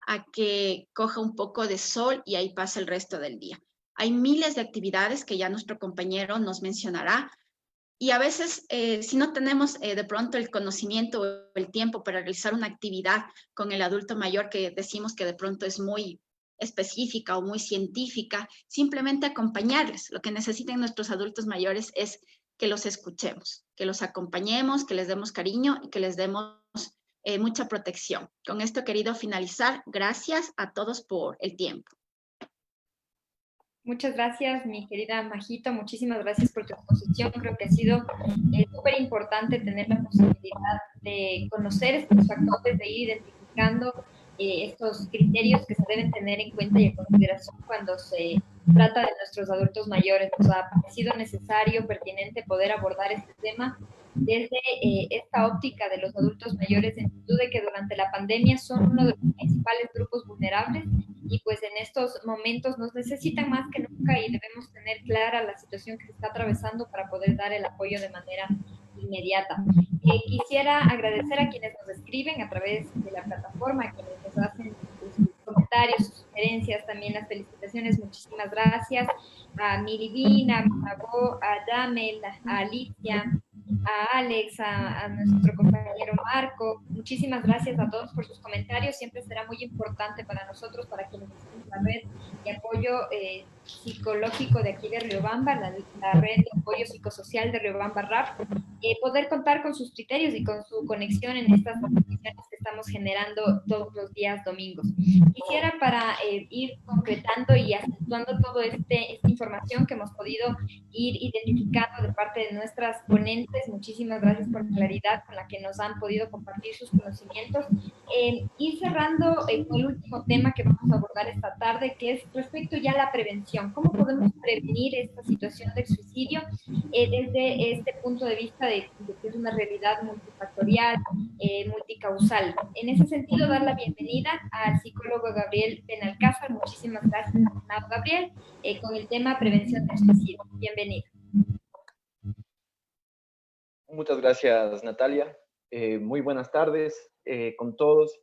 a que coja un poco de sol y ahí pasa el resto del día. Hay miles de actividades que ya nuestro compañero nos mencionará y a veces si no tenemos de pronto el conocimiento o el tiempo para realizar una actividad con el adulto mayor que decimos que de pronto es muy específica o muy científica, simplemente acompañarles. Lo que necesitan nuestros adultos mayores es que los escuchemos, que los acompañemos, que les demos cariño y que les demos mucha protección. Con esto he querido finalizar. Gracias a todos por el tiempo. Muchas gracias, mi querida Majito. Muchísimas gracias por tu exposición. Creo que ha sido súper importante tener la posibilidad de conocer estos factores, de ir identificando estos criterios que se deben tener en cuenta y en consideración cuando se trata de nuestros adultos mayores. Nos ha parecido necesario, pertinente poder abordar este tema desde esta óptica de los adultos mayores, en virtud de que durante la pandemia son uno de los principales grupos vulnerables y pues en estos momentos nos necesitan más que nunca y debemos tener clara la situación que se está atravesando para poder dar el apoyo de manera inmediata. Quisiera agradecer a quienes nos escriben a través de la plataforma, a quienes nos hacen sus comentarios, sus sugerencias, también las felicitaciones. Muchísimas gracias a Mirivina, a Mabo, a Damel, a Alicia, a Alex, a nuestro compañero Marco. Muchísimas gracias a todos por sus comentarios. Siempre será muy importante para nosotros, para quienes estamos en la red de apoyo psicológico de aquí de Riobamba, la red de apoyo psicosocial de Riobamba RAF, poder contar con sus criterios y con su conexión en estas transmisiones que estamos generando todos los días domingos. Quisiera para ir concretando y acentuando toda esta información que hemos podido ir identificando de parte de nuestras ponentes. Muchísimas gracias por la claridad con la que nos han podido compartir sus conocimientos. Ir cerrando con el último tema que vamos a abordar esta tarde, que es respecto ya a la prevención. ¿Cómo podemos prevenir esta situación del suicidio desde este punto de vista de que es una realidad multifactorial, multicausal? En ese sentido, dar la bienvenida al psicólogo Gabriel Benalcázar. Muchísimas gracias, estimado Gabriel, con el tema prevención del suicidio. Bienvenido. Muchas gracias, Natalia. Muy buenas tardes con todos.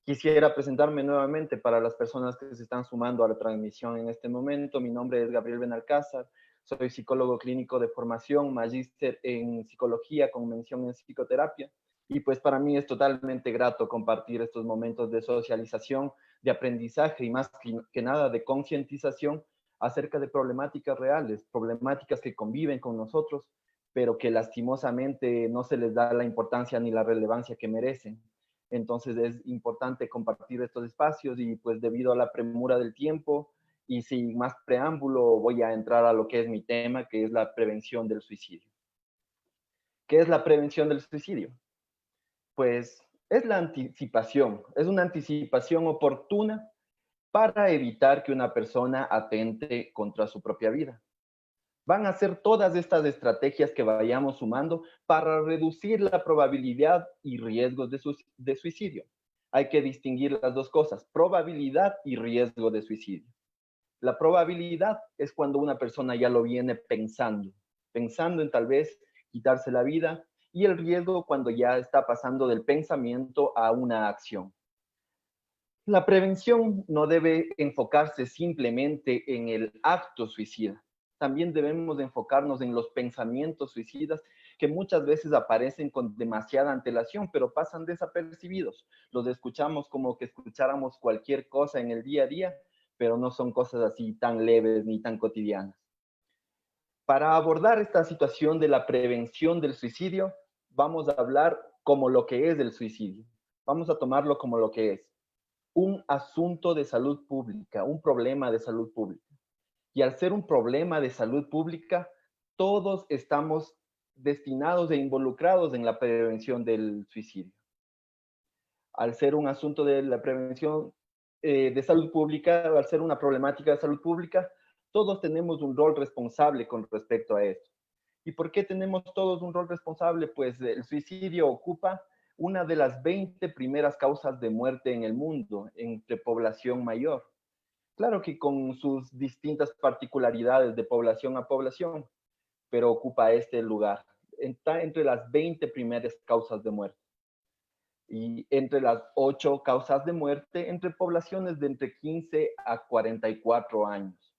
Quisiera presentarme nuevamente para las personas que se están sumando a la transmisión en este momento. Mi nombre es Gabriel Benalcázar. Soy psicólogo clínico de formación, magíster en psicología con mención en psicoterapia. Y pues para mí es totalmente grato compartir estos momentos de socialización, de aprendizaje y más que nada de concientización acerca de problemáticas reales, problemáticas que conviven con nosotros, pero que lastimosamente no se les da la importancia ni la relevancia que merecen. Entonces es importante compartir estos espacios y pues debido a la premura del tiempo y sin más preámbulo voy a entrar a lo que es mi tema, que es la prevención del suicidio. ¿Qué es la prevención del suicidio? Pues es la anticipación, es una anticipación oportuna para evitar que una persona atente contra su propia vida. Van a ser todas estas estrategias que vayamos sumando para reducir la probabilidad y riesgos de suicidio. Hay que distinguir las dos cosas, probabilidad y riesgo de suicidio. La probabilidad es cuando una persona ya lo viene pensando en tal vez quitarse la vida, y el riesgo cuando ya está pasando del pensamiento a una acción. La prevención no debe enfocarse simplemente en el acto suicida. También debemos enfocarnos en los pensamientos suicidas que muchas veces aparecen con demasiada antelación, pero pasan desapercibidos. Los escuchamos como que escucháramos cualquier cosa en el día a día, pero no son cosas así tan leves ni tan cotidianas. Para abordar esta situación de la prevención del suicidio, vamos a hablar como lo que es el suicidio. Vamos a tomarlo como lo que es un asunto de salud pública, un problema de salud pública. Y al ser un problema de salud pública, todos estamos destinados e involucrados en la prevención del suicidio. Al ser un asunto de la prevención de salud pública, al ser una problemática de salud pública, todos tenemos un rol responsable con respecto a esto. ¿Y por qué tenemos todos un rol responsable? Pues el suicidio ocupa una de las 20 primeras causas de muerte en el mundo entre población mayor. Claro que con sus distintas particularidades de población a población, pero ocupa este lugar. Está entre las 20 primeras causas de muerte. Y entre las 8 causas de muerte entre poblaciones de entre 15 a 44 años.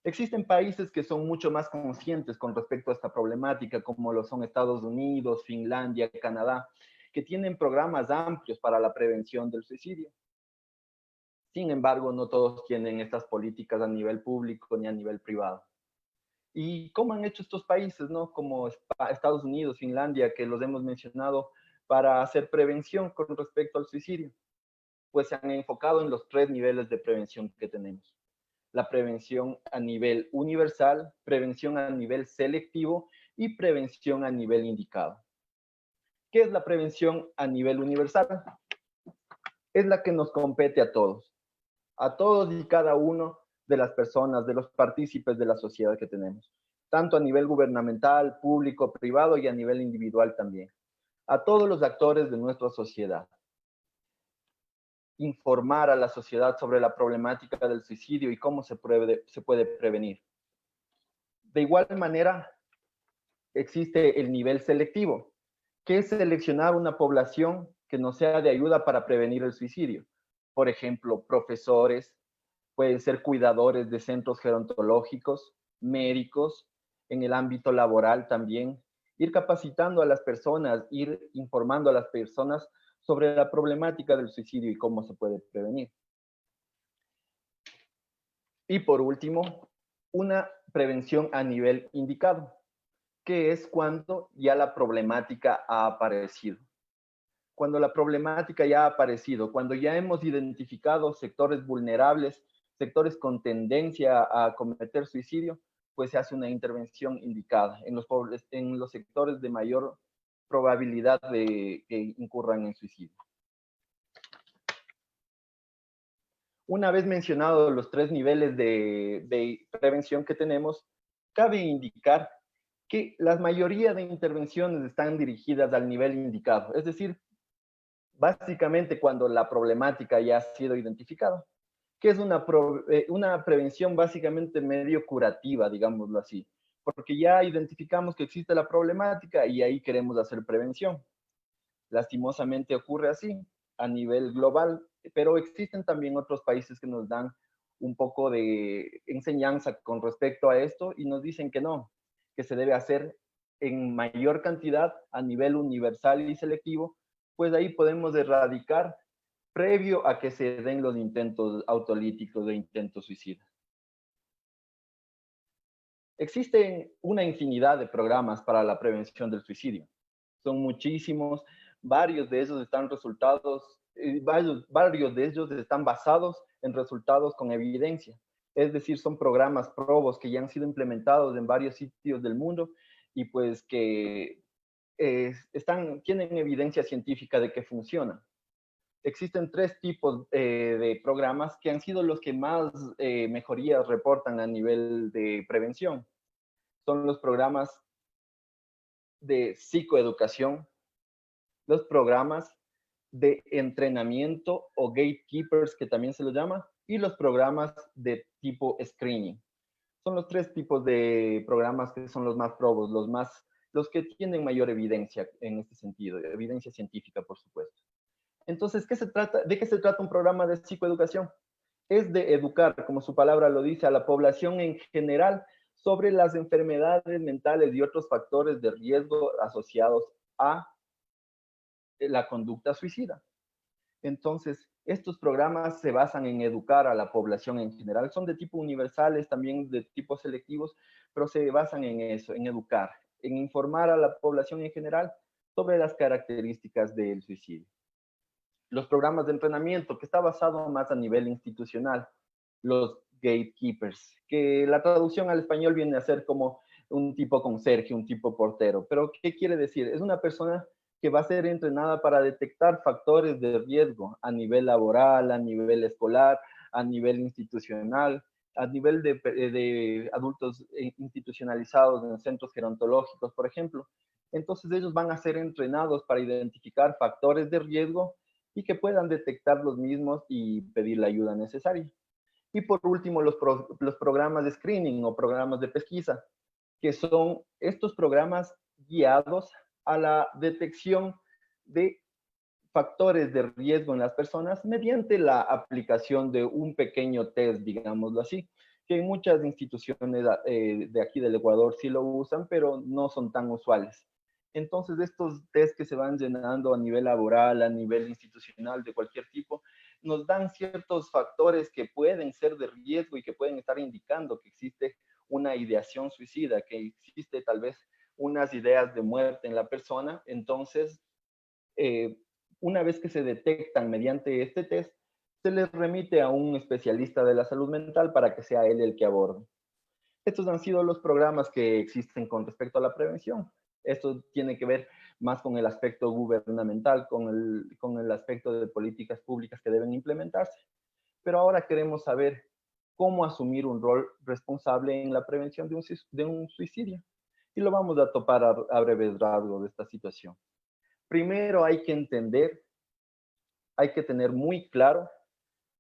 Existen países que son mucho más conscientes con respecto a esta problemática, como lo son Estados Unidos, Finlandia, Canadá, que tienen programas amplios para la prevención del suicidio. Sin embargo, no todos tienen estas políticas a nivel público ni a nivel privado. ¿Y cómo han hecho estos países, no? Como Estados Unidos, Finlandia, que los hemos mencionado, para hacer prevención con respecto al suicidio? Pues se han enfocado en los 3 niveles de prevención que tenemos. la prevención a nivel universal, prevención a nivel selectivo y prevención a nivel indicado. ¿Qué es la prevención a nivel universal? Es la que nos compete a todos y cada uno de las personas, de los partícipes de la sociedad que tenemos, tanto a nivel gubernamental, público, privado y a nivel individual también. A todos los actores de nuestra sociedad. Informar a la sociedad sobre la problemática del suicidio y cómo se puede prevenir. De igual manera, existe el nivel selectivo, que es seleccionar una población que nos sea de ayuda para prevenir el suicidio. Por ejemplo, profesores, pueden ser cuidadores de centros gerontológicos, médicos, en el ámbito laboral también. Ir capacitando a las personas, ir informando a las personas sobre la problemática del suicidio y cómo se puede prevenir. Y por último, una prevención a nivel indicado, que es cuando ya la problemática ha aparecido. Cuando la problemática ya ha aparecido, cuando ya hemos identificado sectores vulnerables, sectores con tendencia a cometer suicidio, pues se hace una intervención indicada en los sectores de mayor probabilidad de que incurran en suicidio. Una vez mencionados los 3 niveles de prevención que tenemos, cabe indicar que la mayoría de intervenciones están dirigidas al nivel indicado, es decir, básicamente cuando la problemática ya ha sido identificada, que es una prevención básicamente medio curativa, digámoslo así, porque ya identificamos que existe la problemática y ahí queremos hacer prevención. Lastimosamente ocurre así a nivel global, pero existen también otros países que nos dan un poco de enseñanza con respecto a esto y nos dicen que no, que se debe hacer en mayor cantidad a nivel universal y selectivo, pues ahí podemos erradicar previo a que se den los intentos autolíticos de intentos suicidas. Existen una infinidad de programas para la prevención del suicidio. Son muchísimos, varios de ellos varios de ellos están basados en resultados con evidencia. Es decir, son programas probos que ya han sido implementados en varios sitios del mundo y pues que tienen evidencia científica de que funcionan. Existen 3 tipos de programas que han sido los que más mejorías reportan a nivel de prevención. Son los programas de psicoeducación, los programas de entrenamiento o gatekeepers, que también se los llama, y los programas de tipo screening. Son los 3 tipos de programas que son los más probos, los que tienen mayor evidencia en este sentido, evidencia científica, por supuesto. Entonces, ¿de qué se trata un programa de psicoeducación? Es de educar, como su palabra lo dice, a la población en general sobre las enfermedades mentales y otros factores de riesgo asociados a la conducta suicida. Entonces, estos programas se basan en educar a la población en general. Son de tipo universales, también de tipo selectivos, pero se basan en eso, en educar, en informar a la población en general sobre las características del suicidio. Los programas de entrenamiento, que está basado más a nivel institucional, los gatekeepers, que la traducción al español viene a ser como un tipo conserje, un tipo portero. Pero, ¿qué quiere decir? Es una persona que va a ser entrenada para detectar factores de riesgo a nivel laboral, a nivel escolar, a nivel institucional, a nivel de adultos institucionalizados en centros gerontológicos, por ejemplo. Entonces ellos van a ser entrenados para identificar factores de riesgo y que puedan detectar los mismos y pedir la ayuda necesaria. Y por último, los programas de screening o programas de pesquisa, que son estos programas guiados a la detección de factores de riesgo en las personas mediante la aplicación de un pequeño test, digámoslo así, que en muchas instituciones de aquí del Ecuador sí lo usan, pero no son tan usuales. Entonces, estos test que se van llenando a nivel laboral, a nivel institucional, de cualquier tipo, nos dan ciertos factores que pueden ser de riesgo y que pueden estar indicando que existe una ideación suicida, que existe tal vez unas ideas de muerte en la persona. Entonces, una vez que se detectan mediante este test, se les remite a un especialista de la salud mental para que sea él el que aborde. Estos han sido los programas que existen con respecto a la prevención. Esto tiene que ver más con el aspecto gubernamental, con el aspecto de políticas públicas que deben implementarse. Pero ahora queremos saber cómo asumir un rol responsable en la prevención de un suicidio. Y lo vamos a topar a breves rasgos de esta situación. Primero hay que entender, hay que tener muy claro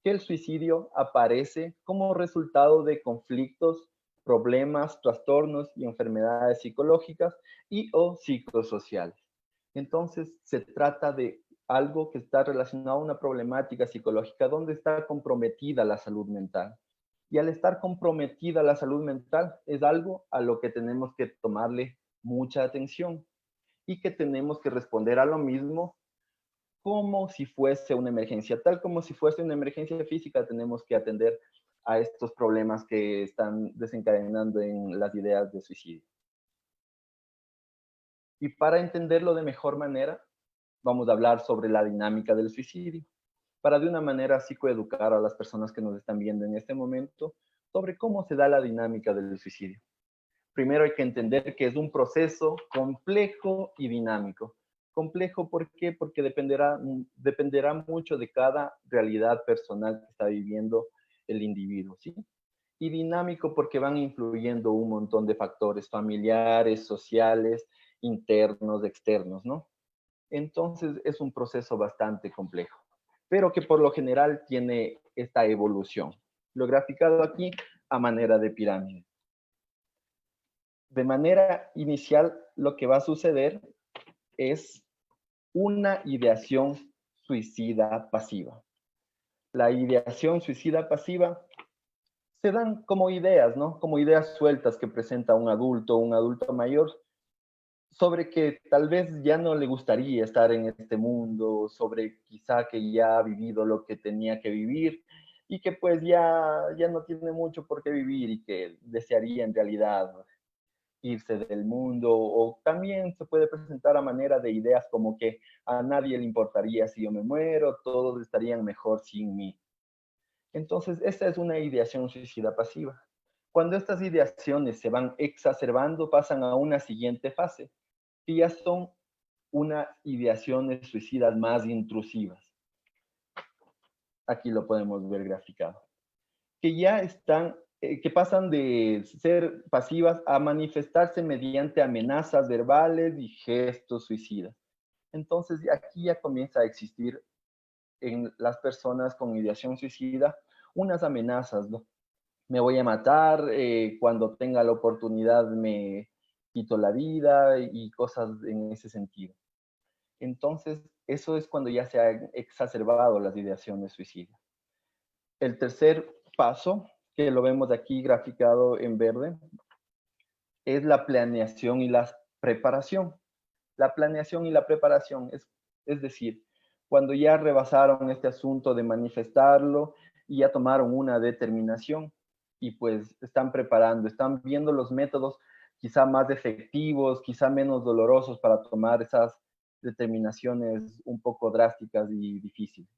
que el suicidio aparece como resultado de conflictos, problemas, trastornos y enfermedades psicológicas y o psicosociales. Entonces, se trata de algo que está relacionado a una problemática psicológica donde está comprometida la salud mental. Y al estar comprometida la salud mental es algo a lo que tenemos que tomarle mucha atención y que tenemos que responder a lo mismo como si fuese una emergencia. Tal como si fuese una emergencia física, tenemos que atender a estos problemas que están desencadenando en las ideas de suicidio. Y para entenderlo de mejor manera, vamos a hablar sobre la dinámica del suicidio, para de una manera psicoeducar a las personas que nos están viendo en este momento sobre cómo se da la dinámica del suicidio. Primero hay que entender que es un proceso complejo y dinámico. Complejo, ¿por qué? Porque dependerá mucho de cada realidad personal que está viviendo el individuo, ¿sí? Y dinámico porque van influyendo un montón de factores familiares, sociales, internos, externos, ¿no? Entonces es un proceso bastante complejo, pero que por lo general tiene esta evolución. Lo graficado aquí a manera de pirámide. De manera inicial, lo que va a suceder es una ideación suicida pasiva. La ideación suicida pasiva se dan como ideas, ¿no? Como ideas sueltas que presenta un adulto mayor, sobre que tal vez ya no le gustaría estar en este mundo, sobre quizá que ya ha vivido lo que tenía que vivir y que pues ya no tiene mucho por qué vivir y que desearía en realidad irse del mundo, o también se puede presentar a manera de ideas como que a nadie le importaría si yo me muero, todos estarían mejor sin mí. Entonces, esta es una ideación suicida pasiva. Cuando estas ideaciones se van exacerbando, pasan a una siguiente fase, que ya son unas ideaciones suicidas más intrusivas. Aquí lo podemos ver graficado. Que ya están que pasan de ser pasivas a manifestarse mediante amenazas verbales y gestos suicidas. Entonces, aquí ya comienza a existir en las personas con ideación suicida unas amenazas, ¿no? Me voy a matar, cuando tenga la oportunidad me quito la vida y cosas en ese sentido. Entonces, eso es cuando ya se han exacerbado las ideaciones suicidas. El tercer paso, que lo vemos aquí graficado en verde, es la planeación y la preparación. La planeación y la preparación es decir, cuando ya rebasaron este asunto de manifestarlo y ya tomaron una determinación y pues están preparando, están viendo los métodos quizá más efectivos, quizá menos dolorosos para tomar esas determinaciones un poco drásticas y difíciles.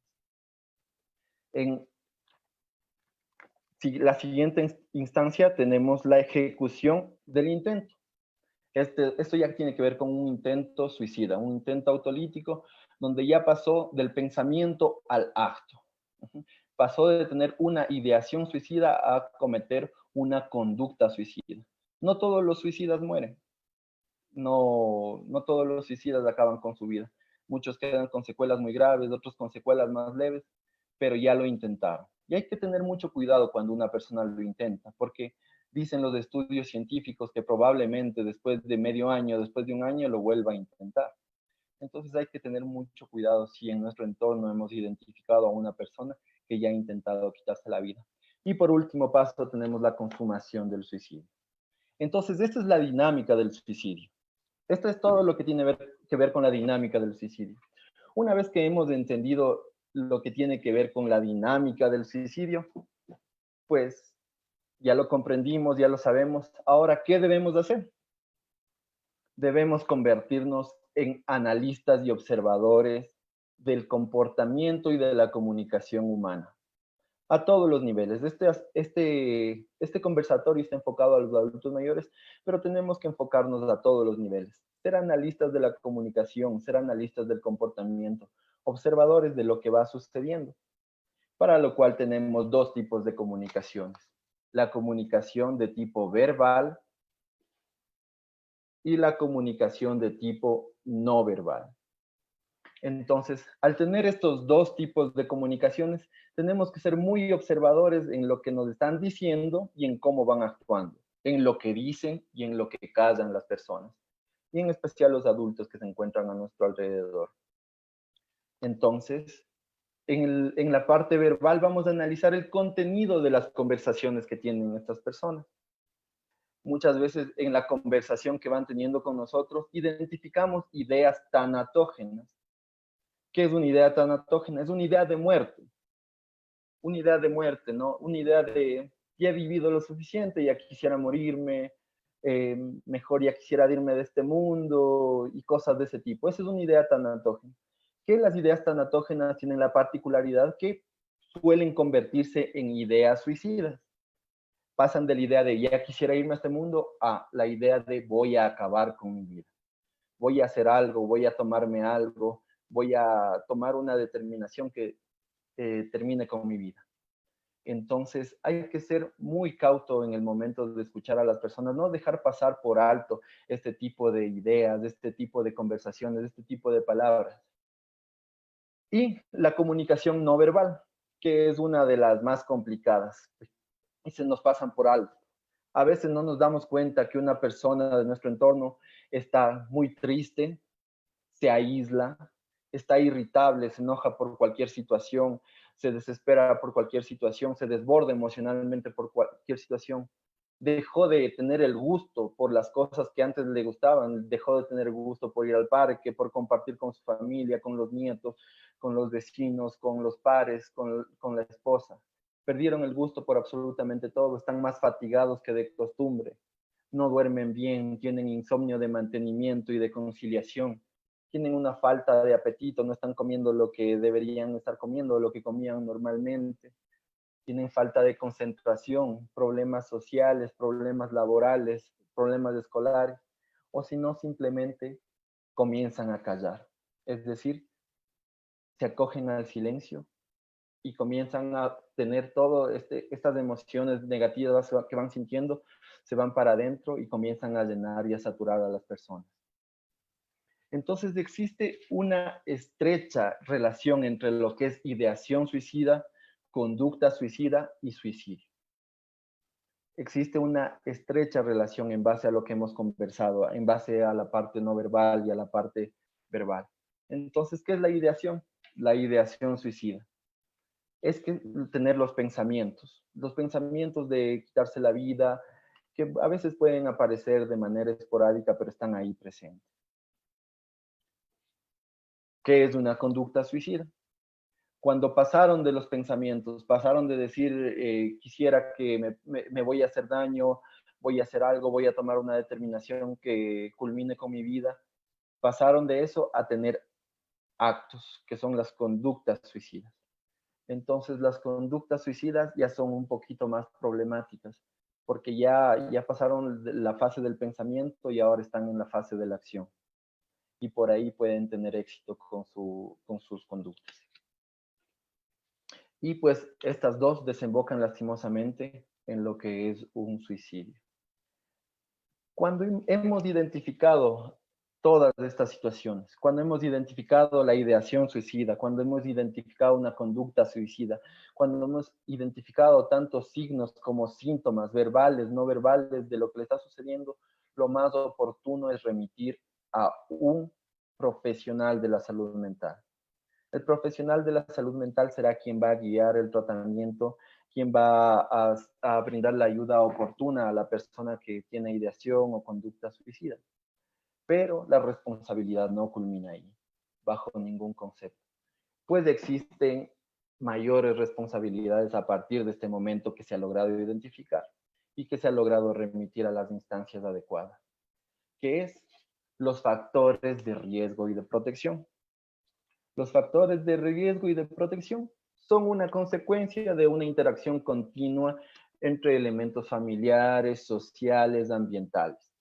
En la siguiente instancia tenemos la ejecución del intento. Esto ya tiene que ver con un intento suicida, un intento autolítico, donde ya pasó del pensamiento al acto. Pasó de tener una ideación suicida a cometer una conducta suicida. No todos los suicidas mueren. No todos los suicidas acaban con su vida. Muchos quedan con secuelas muy graves, otros con secuelas más leves, pero ya lo intentaron. Y hay que tener mucho cuidado cuando una persona lo intenta, porque dicen los estudios científicos que probablemente después de medio año, después de un año, lo vuelva a intentar. Entonces hay que tener mucho cuidado si en nuestro entorno hemos identificado a una persona que ya ha intentado quitarse la vida. Y por último paso tenemos la consumación del suicidio. Entonces, esta es la dinámica del suicidio. Esto es todo lo que tiene que ver con la dinámica del suicidio. Una vez que hemos entendido lo que tiene que ver con la dinámica del suicidio, pues ya lo comprendimos, ya lo sabemos. Ahora, ¿qué debemos hacer? Debemos convertirnos en analistas y observadores del comportamiento y de la comunicación humana, a todos los niveles. Este conversatorio está enfocado a los adultos mayores, pero tenemos que enfocarnos a todos los niveles. Ser analistas de la comunicación, ser analistas del comportamiento, observadores de lo que va sucediendo, para lo cual tenemos dos tipos de comunicaciones. La comunicación de tipo verbal y la comunicación de tipo no verbal. Entonces, al tener estos dos tipos de comunicaciones, tenemos que ser muy observadores en lo que nos están diciendo y en cómo van actuando, en lo que dicen y en lo que callan las personas, y en especial los adultos que se encuentran a nuestro alrededor. Entonces, en la parte verbal vamos a analizar el contenido de las conversaciones que tienen estas personas. Muchas veces en la conversación que van teniendo con nosotros, identificamos ideas tanatógenas. ¿Qué es una idea tanatógena? Es una idea de muerte. Una idea de muerte, ¿no? Una idea de, ya he vivido lo suficiente, ya quisiera morirme, mejor ya quisiera irme de este mundo y cosas de ese tipo. Esa es una idea tanatógena. Que las ideas tanatógenas tienen la particularidad que suelen convertirse en ideas suicidas. Pasan de la idea de ya quisiera irme a este mundo a la idea de voy a acabar con mi vida. Voy a hacer algo, voy a tomarme algo, voy a tomar una determinación que termine con mi vida. Entonces hay que ser muy cauto en el momento de escuchar a las personas, no dejar pasar por alto este tipo de ideas, este tipo de conversaciones, este tipo de palabras. Y la comunicación no verbal, que es una de las más complicadas y se nos pasan por alto. A veces no nos damos cuenta que una persona de nuestro entorno está muy triste, se aísla, está irritable, se enoja por cualquier situación, se desespera por cualquier situación, se desborda emocionalmente por cualquier situación. Dejó de tener el gusto por las cosas que antes le gustaban, dejó de tener gusto por ir al parque, por compartir con su familia, con los nietos, con los vecinos, con los pares, con la esposa. Perdieron el gusto por absolutamente todo, están más fatigados que de costumbre, no duermen bien, tienen insomnio de mantenimiento y de conciliación, tienen una falta de apetito, no están comiendo lo que deberían estar comiendo, lo que comían normalmente, tienen falta de concentración, problemas sociales, problemas laborales, problemas escolares, o si no, simplemente comienzan a callar. Es decir, se acogen al silencio y comienzan a tener todas estas emociones negativas que van sintiendo, se van para adentro y comienzan a llenar y a saturar a las personas. Entonces existe una estrecha relación entre lo que es ideación suicida, conducta suicida y suicidio. Existe una estrecha relación en base a lo que hemos conversado, en base a la parte no verbal y a la parte verbal. Entonces, ¿qué es la ideación? La ideación suicida es que tener los pensamientos de quitarse la vida, que a veces pueden aparecer de manera esporádica, pero están ahí presentes. ¿Qué es una conducta suicida? Cuando pasaron de los pensamientos, pasaron de decir, quisiera que me voy a hacer daño, voy a hacer algo, voy a tomar una determinación que culmine con mi vida, pasaron de eso a tener actos, que son las conductas suicidas. Entonces las conductas suicidas ya son un poquito más problemáticas, porque ya pasaron la fase del pensamiento y ahora están en la fase de la acción. Y por ahí pueden tener éxito con sus conductas. Y pues estas dos desembocan lastimosamente en lo que es un suicidio. Cuando hemos identificado todas estas situaciones, cuando hemos identificado la ideación suicida, cuando hemos identificado una conducta suicida, cuando hemos identificado tantos signos como síntomas verbales, no verbales de lo que le está sucediendo, lo más oportuno es remitir a un profesional de la salud mental. El profesional de la salud mental será quien va a guiar el tratamiento, quien va a brindar la ayuda oportuna a la persona que tiene ideación o conducta suicida. Pero la responsabilidad no culmina ahí, bajo ningún concepto. Pues existen mayores responsabilidades a partir de este momento que se ha logrado identificar y que se ha logrado remitir a las instancias adecuadas, que es los factores de riesgo y de protección. Los factores de riesgo y de protección son una consecuencia de una interacción continua entre elementos familiares, sociales, ambientales.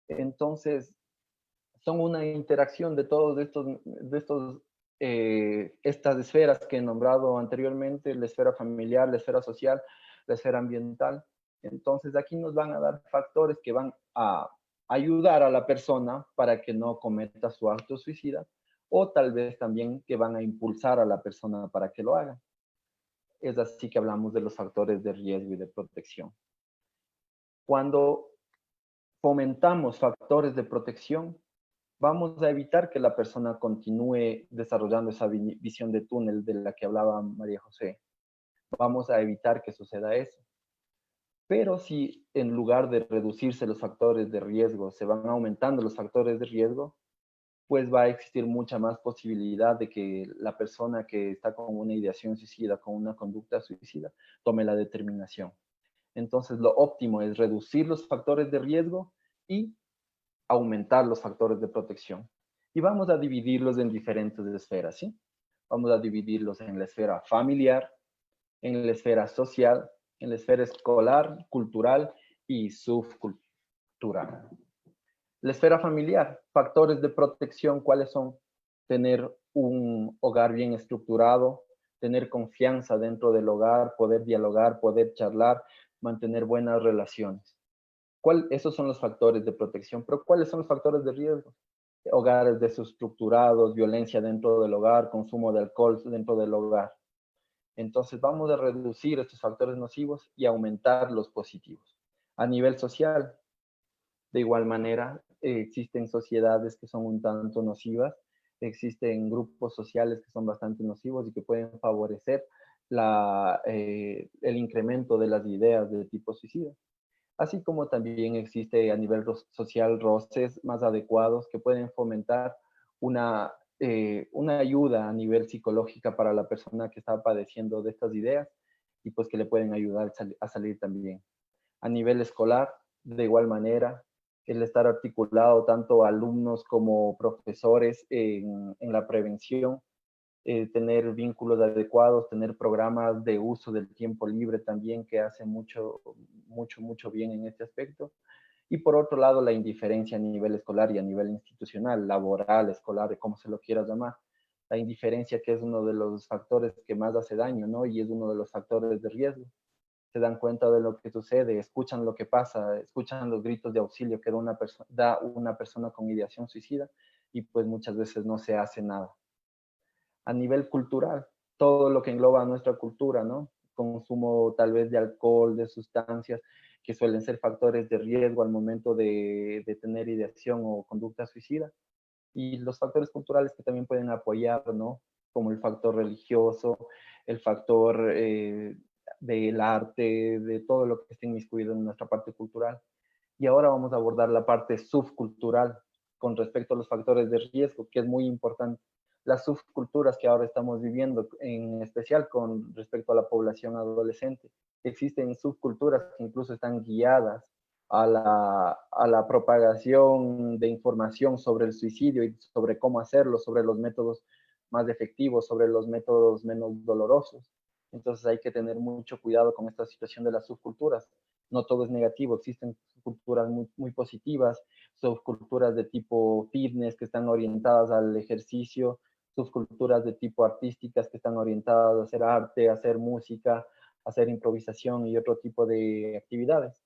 Entonces, son una interacción de todos estas esferas que he nombrado anteriormente, la esfera familiar, la esfera social, la esfera ambiental. Entonces, aquí nos van a dar factores que van a ayudar a la persona para que no cometa su acto suicida, o tal vez también que van a impulsar a la persona para que lo haga. Es así que hablamos de los factores de riesgo y de protección. Cuando fomentamos factores de protección, vamos a evitar que la persona continúe desarrollando esa visión de túnel de la que hablaba María José. Vamos a evitar que suceda eso. Pero si en lugar de reducirse los factores de riesgo, se van aumentando los factores de riesgo, pues va a existir mucha más posibilidad de que la persona que está con una ideación suicida, con una conducta suicida, tome la determinación. Entonces, lo óptimo es reducir los factores de riesgo y aumentar los factores de protección. Y vamos a dividirlos en diferentes esferas, ¿sí? Vamos a dividirlos en la esfera familiar, en la esfera social, en la esfera escolar, cultural y subcultural. La esfera familiar, factores de protección, ¿cuáles son? Tener un hogar bien estructurado, tener confianza dentro del hogar, poder dialogar, poder charlar, mantener buenas relaciones. Esos son los factores de protección, pero ¿cuáles son los factores de riesgo? Hogares desestructurados, violencia dentro del hogar, consumo de alcohol dentro del hogar. Entonces vamos a reducir estos factores nocivos y aumentar los positivos. A nivel social, de igual manera, existen sociedades que son un tanto nocivas, existen grupos sociales que son bastante nocivos y que pueden favorecer el incremento de las ideas de tipo suicida. Así como también existe a nivel social roces más adecuados que pueden fomentar una ayuda a nivel psicológica para la persona que está padeciendo de estas ideas y pues que le pueden ayudar a salir también. A nivel escolar, de igual manera, el estar articulado tanto alumnos como profesores en la prevención, tener vínculos adecuados, tener programas de uso del tiempo libre también que hacen mucho bien en este aspecto. Y por otro lado, la indiferencia a nivel escolar y a nivel institucional, laboral, escolar, como se lo quiera llamar. La indiferencia que es uno de los factores que más hace daño, ¿no? Y es uno de los factores de riesgo. Se dan cuenta de lo que sucede, escuchan lo que pasa, escuchan los gritos de auxilio que da una persona con ideación suicida y pues muchas veces no se hace nada. A nivel cultural, todo lo que engloba nuestra cultura, ¿no? Consumo tal vez de alcohol, de sustancias, que suelen ser factores de riesgo al momento de tener ideación o conducta suicida. Y los factores culturales que también pueden apoyar, ¿no? Como el factor religioso, el factor del arte, de todo lo que esté inmiscuido en nuestra parte cultural. Y ahora vamos a abordar la parte subcultural con respecto a los factores de riesgo, que es muy importante. Las subculturas que ahora estamos viviendo, en especial con respecto a la población adolescente, existen subculturas que incluso están guiadas a la propagación de información sobre el suicidio y sobre cómo hacerlo, sobre los métodos más efectivos, sobre los métodos menos dolorosos. Entonces hay que tener mucho cuidado con esta situación de las subculturas. No todo es negativo, existen subculturas muy positivas, subculturas de tipo fitness que están orientadas al ejercicio, subculturas de tipo artísticas que están orientadas a hacer arte, a hacer música, a hacer improvisación y otro tipo de actividades.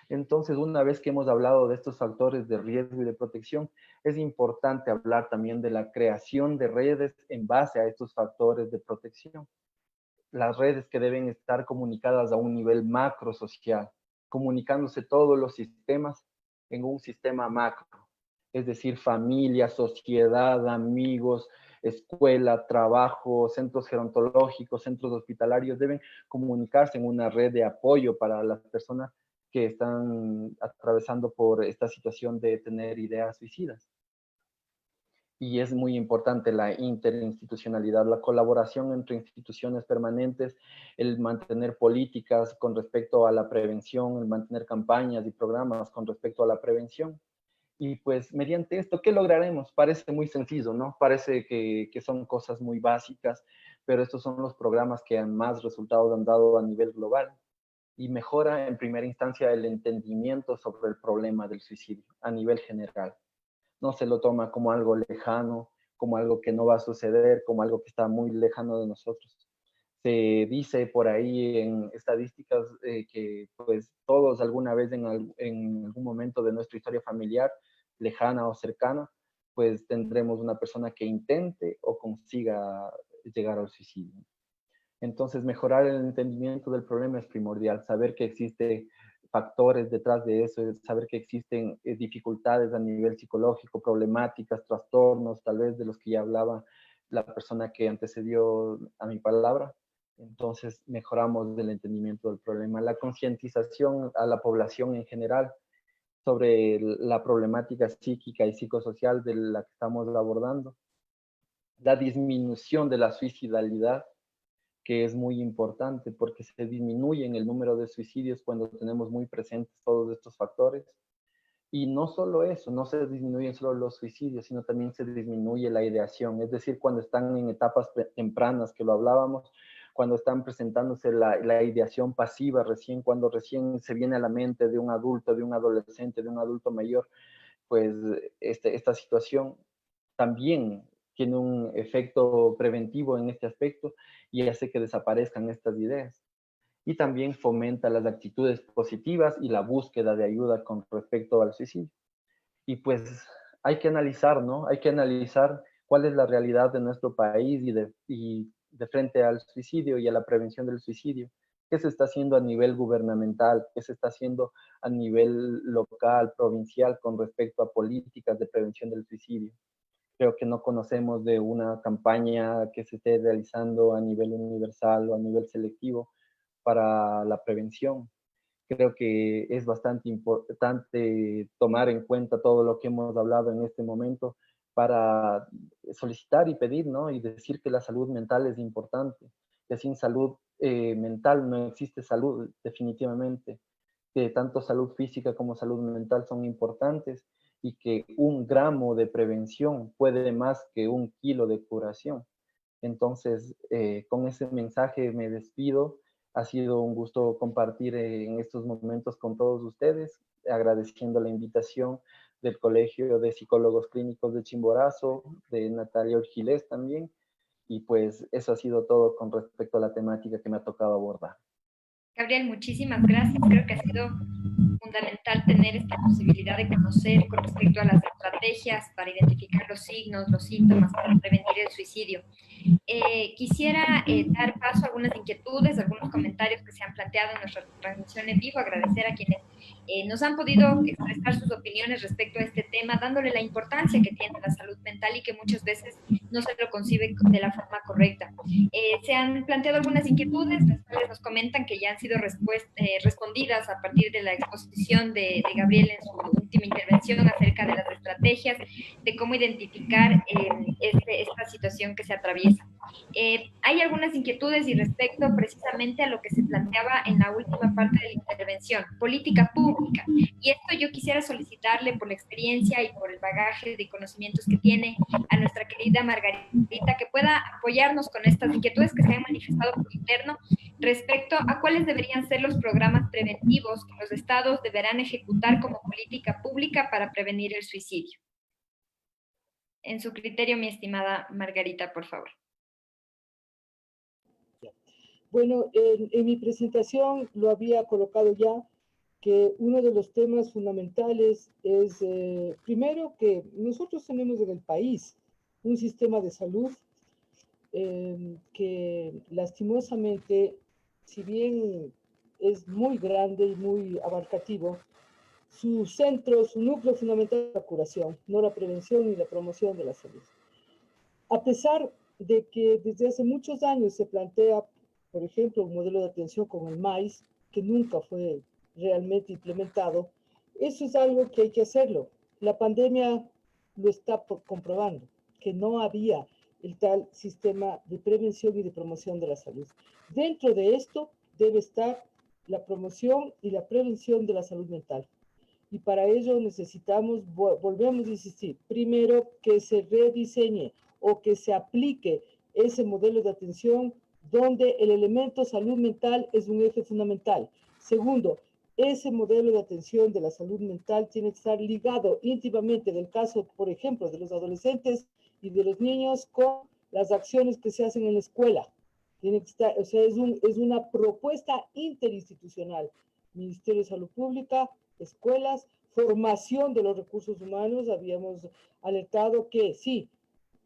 Entonces, una vez que hemos hablado de estos factores de riesgo y de protección, es importante hablar también de la creación de redes en base a estos factores de protección. Las redes que deben estar comunicadas a un nivel macro social, comunicándose todos los sistemas en un sistema macro, es decir, familia, sociedad, amigos, escuela, trabajo, centros gerontológicos, centros hospitalarios, deben comunicarse en una red de apoyo para las personas que están atravesando por esta situación de tener ideas suicidas. Y es muy importante la interinstitucionalidad, la colaboración entre instituciones permanentes, el mantener políticas con respecto a la prevención, el mantener campañas y programas con respecto a la prevención. Y pues mediante esto, ¿qué lograremos? Parece muy sencillo, ¿no? Parece que son cosas muy básicas, pero estos son los programas que más resultados han dado a nivel global y mejora en primera instancia el entendimiento sobre el problema del suicidio a nivel general. No se lo toma como algo lejano, como algo que no va a suceder, como algo que está muy lejano de nosotros. Se dice por ahí en estadísticas que pues todos alguna vez en algún momento de nuestra historia familiar, lejana o cercana, pues tendremos una persona que intente o consiga llegar al suicidio. Entonces, mejorar el entendimiento del problema es primordial, saber que existen factores detrás de eso, saber que existen dificultades a nivel psicológico, problemáticas, trastornos, tal vez de los que ya hablaba la persona que antecedió a mi palabra. Entonces, mejoramos el entendimiento del problema. La concientización a la población en general sobre la problemática psíquica y psicosocial de la que estamos abordando. La disminución de la suicidalidad, que es muy importante porque se disminuye en el número de suicidios cuando tenemos muy presentes todos estos factores. Y no solo eso, no se disminuyen solo los suicidios, sino también se disminuye la ideación, es decir, cuando están en etapas tempranas, que lo hablábamos, cuando están presentándose la ideación pasiva, cuando recién se viene a la mente de un adulto, de un adolescente, de un adulto mayor, pues esta situación también tiene un efecto preventivo en este aspecto y hace que desaparezcan estas ideas. Y también fomenta las actitudes positivas y la búsqueda de ayuda con respecto al suicidio. Y pues hay que analizar, ¿no? Hay que analizar cuál es la realidad de nuestro país y de frente al suicidio y a la prevención del suicidio. ¿Qué se está haciendo a nivel gubernamental? ¿Qué se está haciendo a nivel local, provincial, con respecto a políticas de prevención del suicidio? Creo que no conocemos de una campaña que se esté realizando a nivel universal o a nivel selectivo para la prevención. Creo que es bastante importante tomar en cuenta todo lo que hemos hablado en este momento para solicitar y pedir, ¿no? Y decir que la salud mental es importante, que sin salud mental no existe salud, definitivamente, que tanto salud física como salud mental son importantes y que 1 gramo de prevención puede más que 1 kilo de curación. Entonces, con ese mensaje me despido. Ha sido un gusto compartir en estos momentos con todos ustedes, agradeciendo la invitación del Colegio de Psicólogos Clínicos de Chimborazo, de Natalia Urgilés también, y pues eso ha sido todo con respecto a la temática que me ha tocado abordar. Gabriel, muchísimas gracias. Creo que ha sido fundamental tener esta posibilidad de conocer con respecto a las estrategias para identificar los signos, los síntomas, para prevenir el suicidio. Quisiera dar paso a algunas inquietudes, algunos comentarios que se han planteado en nuestra transmisión en vivo, agradecer a quienes nos han podido expresar sus opiniones respecto a este tema, dándole la importancia que tiene la salud mental y que muchas veces no se lo concibe de la forma correcta. Se han planteado algunas inquietudes, las cuales nos comentan que ya han sido respondidas a partir de la exposición de Gabriel en su última intervención acerca de las estrategias, de cómo identificar esta situación que se atraviesa. Hay algunas inquietudes y respecto precisamente a lo que se planteaba en la última parte de la intervención, política pública. Y esto yo quisiera solicitarle por la experiencia y por el bagaje de conocimientos que tiene a nuestra querida Margarita, que pueda apoyarnos con estas inquietudes que se han manifestado por interno respecto a cuáles deberían ser los programas preventivos que los estados deberán ejecutar como política pública para prevenir el suicidio. En su criterio, mi estimada Margarita, por favor. Bueno, en mi presentación lo había colocado ya, que uno de los temas fundamentales es, primero, que nosotros tenemos en el país un sistema de salud que lastimosamente, si bien es muy grande y muy abarcativo, su centro, su núcleo fundamental es la curación, no la prevención ni la promoción de la salud. A pesar de que desde hace muchos años se plantea, por ejemplo, un modelo de atención con el MAIS, que nunca fue realmente implementado, eso es algo que hay que hacerlo. La pandemia lo está comprobando, que no había el tal sistema de prevención y de promoción de la salud. Dentro de esto debe estar la promoción y la prevención de la salud mental. Y para ello necesitamos, volvemos a insistir, primero que se rediseñe o que se aplique ese modelo de atención donde el elemento salud mental es un eje fundamental. Segundo, ese modelo de atención de la salud mental tiene que estar ligado íntimamente, del caso, por ejemplo, de los adolescentes y de los niños, con las acciones que se hacen en la escuela. Tiene que estar, o sea, es una propuesta interinstitucional. Ministerio de Salud Pública, escuelas, formación de los recursos humanos. Habíamos alertado que sí,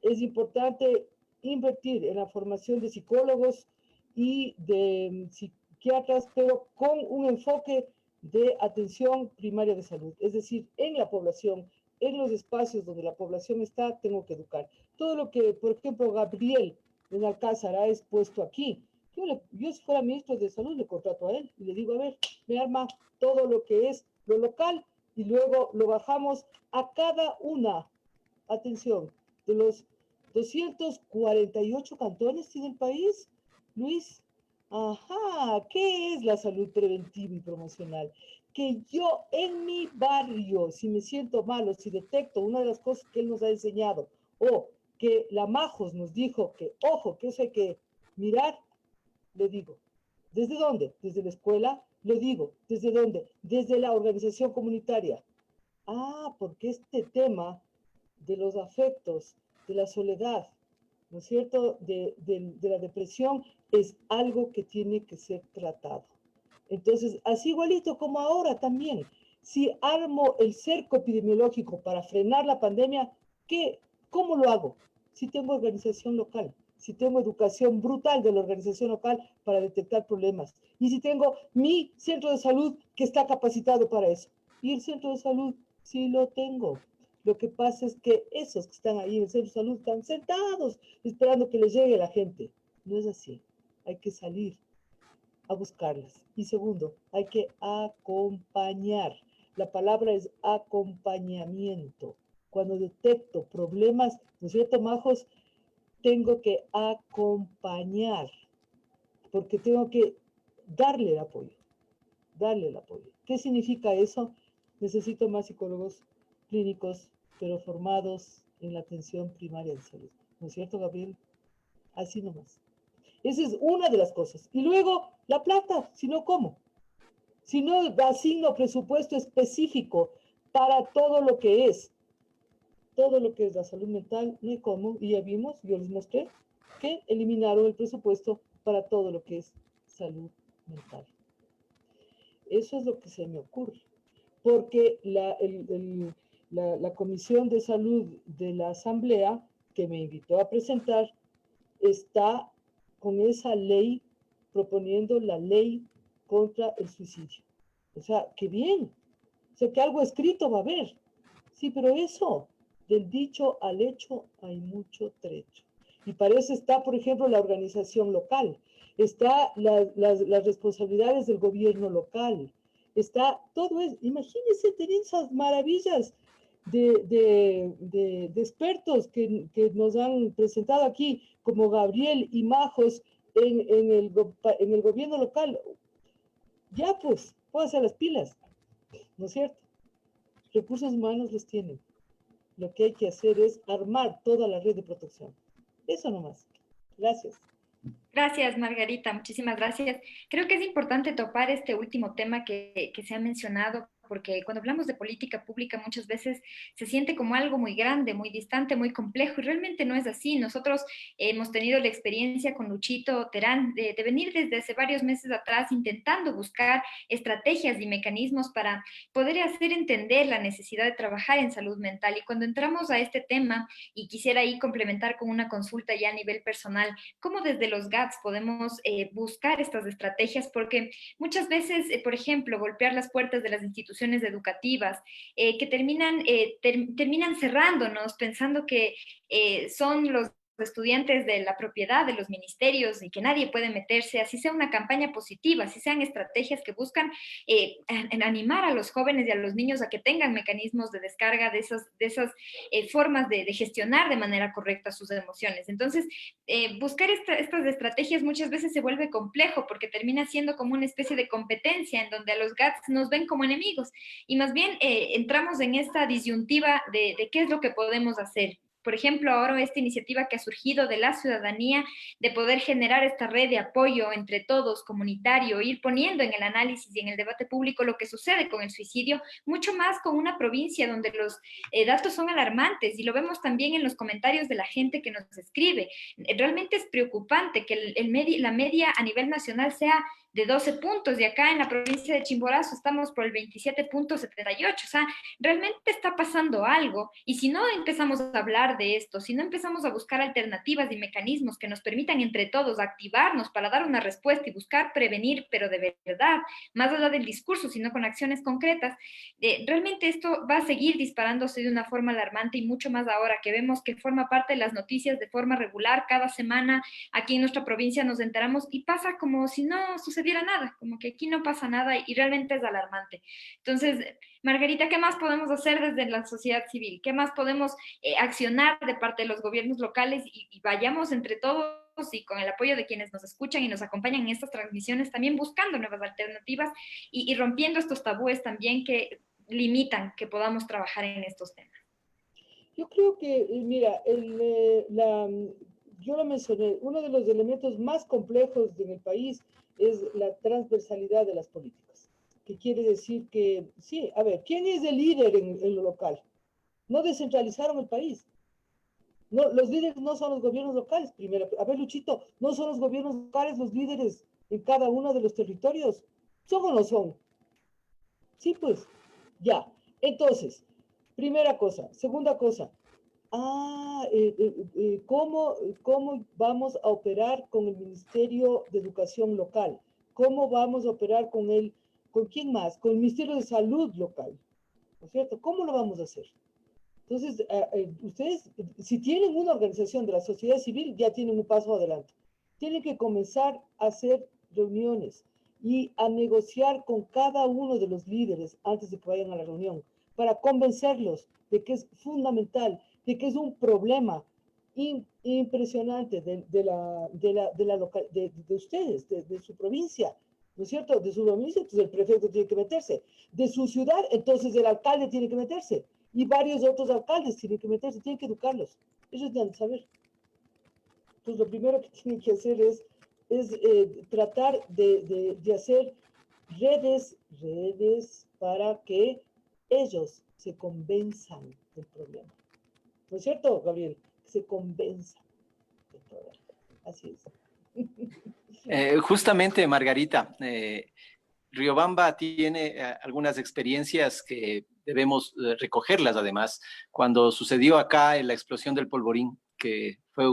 es importante invertir en la formación de psicólogos y de psiquiatras, pero con un enfoque de atención primaria de salud, es decir, en la población, en los espacios donde la población está, tengo que educar. Todo lo que, por ejemplo, Gabriel en Alcázar ha expuesto aquí, yo si fuera ministro de Salud le contrato a él y le digo, a ver, me arma todo lo que es lo local y luego lo bajamos a cada una, atención, de los 248 cantones tiene el país, Luis. Ajá, ¿qué es la salud preventiva y promocional? Que yo en mi barrio, si me siento malo, si detecto una de las cosas que él nos ha enseñado, o que la Majos nos dijo que, ojo, que eso hay que mirar, le digo. ¿Desde dónde? Desde la escuela, le digo. ¿Desde dónde? Desde la organización comunitaria. Ah, porque este tema de los afectos, de la soledad, ¿no es cierto?, de la depresión, es algo que tiene que ser tratado. Entonces, así igualito como ahora también, si armo el cerco epidemiológico para frenar la pandemia, ¿cómo lo hago? Si tengo organización local, si tengo educación brutal de la organización local para detectar problemas, y si tengo mi centro de salud que está capacitado para eso, y el centro de salud sí lo tengo. Lo que pasa es que esos que están ahí en el centro de salud están sentados esperando que les llegue la gente. No es así. Hay que salir a buscarlas. Y segundo, hay que acompañar. La palabra es acompañamiento. Cuando detecto problemas, ¿no es cierto, Majos? Tengo que acompañar, porque tengo que darle el apoyo. Darle el apoyo. ¿Qué significa eso? Necesito más psicólogos clínicos, pero formados en la atención primaria de salud. ¿No es cierto, Gabriel? Así nomás. Esa es una de las cosas. Y luego, la plata, si no, ¿cómo? Si no asigno presupuesto específico para todo lo que es la salud mental, no hay cómo. Y ya vimos, yo les mostré, que eliminaron el presupuesto para todo lo que es salud mental. Eso es lo que se me ocurre. Porque la Comisión de Salud de la Asamblea, que me invitó a presentar, está con esa ley, proponiendo la ley contra el suicidio. O sea, qué bien. O sea, que algo escrito va a haber. Sí, pero eso, del dicho al hecho hay mucho trecho. Y para eso está, por ejemplo, la organización local. Está las responsabilidades del gobierno local. Está todo eso. Imagínense tener esas maravillas de expertos que nos han presentado aquí, como Gabriel y Majos, en el gobierno local. Ya pues, pónganse las pilas, ¿no es cierto? Recursos humanos los tienen. Lo que hay que hacer es armar toda la red de protección. Eso nomás. Gracias. Gracias, Margarita, muchísimas gracias. Creo que es importante topar este último tema que se ha mencionado, porque cuando hablamos de política pública muchas veces se siente como algo muy grande, muy distante, muy complejo, y realmente no es así. Nosotros hemos tenido la experiencia con Luchito Terán de venir desde hace varios meses atrás intentando buscar estrategias y mecanismos para poder hacer entender la necesidad de trabajar en salud mental. Y cuando entramos a este tema, y quisiera ahí complementar con una consulta ya a nivel personal, ¿cómo desde los GATS podemos buscar estas estrategias? Porque muchas veces, por ejemplo, golpear las puertas de las instituciones educativas que terminan cerrándonos pensando que son los estudiantes de la propiedad de los ministerios y que nadie puede meterse, así sea una campaña positiva, así sean estrategias que buscan en animar a los jóvenes y a los niños a que tengan mecanismos de descarga de esas formas de gestionar de manera correcta sus emociones. Entonces, buscar estas estrategias muchas veces se vuelve complejo porque termina siendo como una especie de competencia en donde a los GATS nos ven como enemigos y más bien entramos en esta disyuntiva de qué es lo que podemos hacer. Por ejemplo, ahora esta iniciativa que ha surgido de la ciudadanía de poder generar esta red de apoyo entre todos, comunitario, ir poniendo en el análisis y en el debate público lo que sucede con el suicidio, mucho más con una provincia donde los datos son alarmantes y lo vemos también en los comentarios de la gente que nos escribe. Realmente es preocupante que la media a nivel nacional sea de 12 puntos y acá en la provincia de Chimborazo estamos por el 27.78, o sea, realmente está pasando algo y si no empezamos a hablar de esto, si no empezamos a buscar alternativas y mecanismos que nos permitan entre todos activarnos para dar una respuesta y buscar prevenir, pero de verdad, más allá del discurso, sino con acciones concretas, realmente esto va a seguir disparándose de una forma alarmante y mucho más ahora que vemos que forma parte de las noticias de forma regular cada semana. Aquí en nuestra provincia nos enteramos y pasa como si no sucediera nada, como que aquí no pasa nada y realmente es alarmante. Entonces, Margarita, ¿qué más podemos hacer desde la sociedad civil? ¿Qué más podemos accionar de parte de los gobiernos locales? Y vayamos entre todos y con el apoyo de quienes nos escuchan y nos acompañan en estas transmisiones, también buscando nuevas alternativas y rompiendo estos tabúes también que limitan que podamos trabajar en estos temas. Yo creo que, mira, yo lo mencioné, uno de los elementos más complejos en el país es la transversalidad de las políticas, que quiere decir que, sí, a ver, ¿quién es el líder en lo local? No descentralizaron el país. No, los líderes no son los gobiernos locales, primero. A ver, Luchito, ¿no son los gobiernos locales los líderes en cada uno de los territorios? ¿Son o no son? Sí, pues, ya. Entonces, primera cosa. Segunda cosa, ¿cómo vamos a operar con el Ministerio de Educación local? ¿Cómo vamos a operar con quién más? Con el Ministerio de Salud local, ¿no es cierto? ¿Cómo lo vamos a hacer? Entonces, ustedes, si tienen una organización de la sociedad civil, ya tienen un paso adelante. Tienen que comenzar a hacer reuniones y a negociar con cada uno de los líderes antes de que vayan a la reunión, para convencerlos de que es fundamental, de que es un problema impresionante de ustedes, de su provincia, ¿no es cierto? De su provincia, entonces el prefecto tiene que meterse. De su ciudad, entonces el alcalde tiene que meterse. Y varios otros alcaldes tienen que meterse, tienen que educarlos. Ellos deben saber. Entonces, lo primero que tienen que hacer es tratar de hacer redes para que ellos se convenzan del problema. ¿No es cierto, Gabriel? Que se convenzan del problema. Así es. Justamente, Margarita, Riobamba tiene algunas experiencias que debemos recogerlas además. Cuando sucedió acá en la explosión del Polvorín, que fue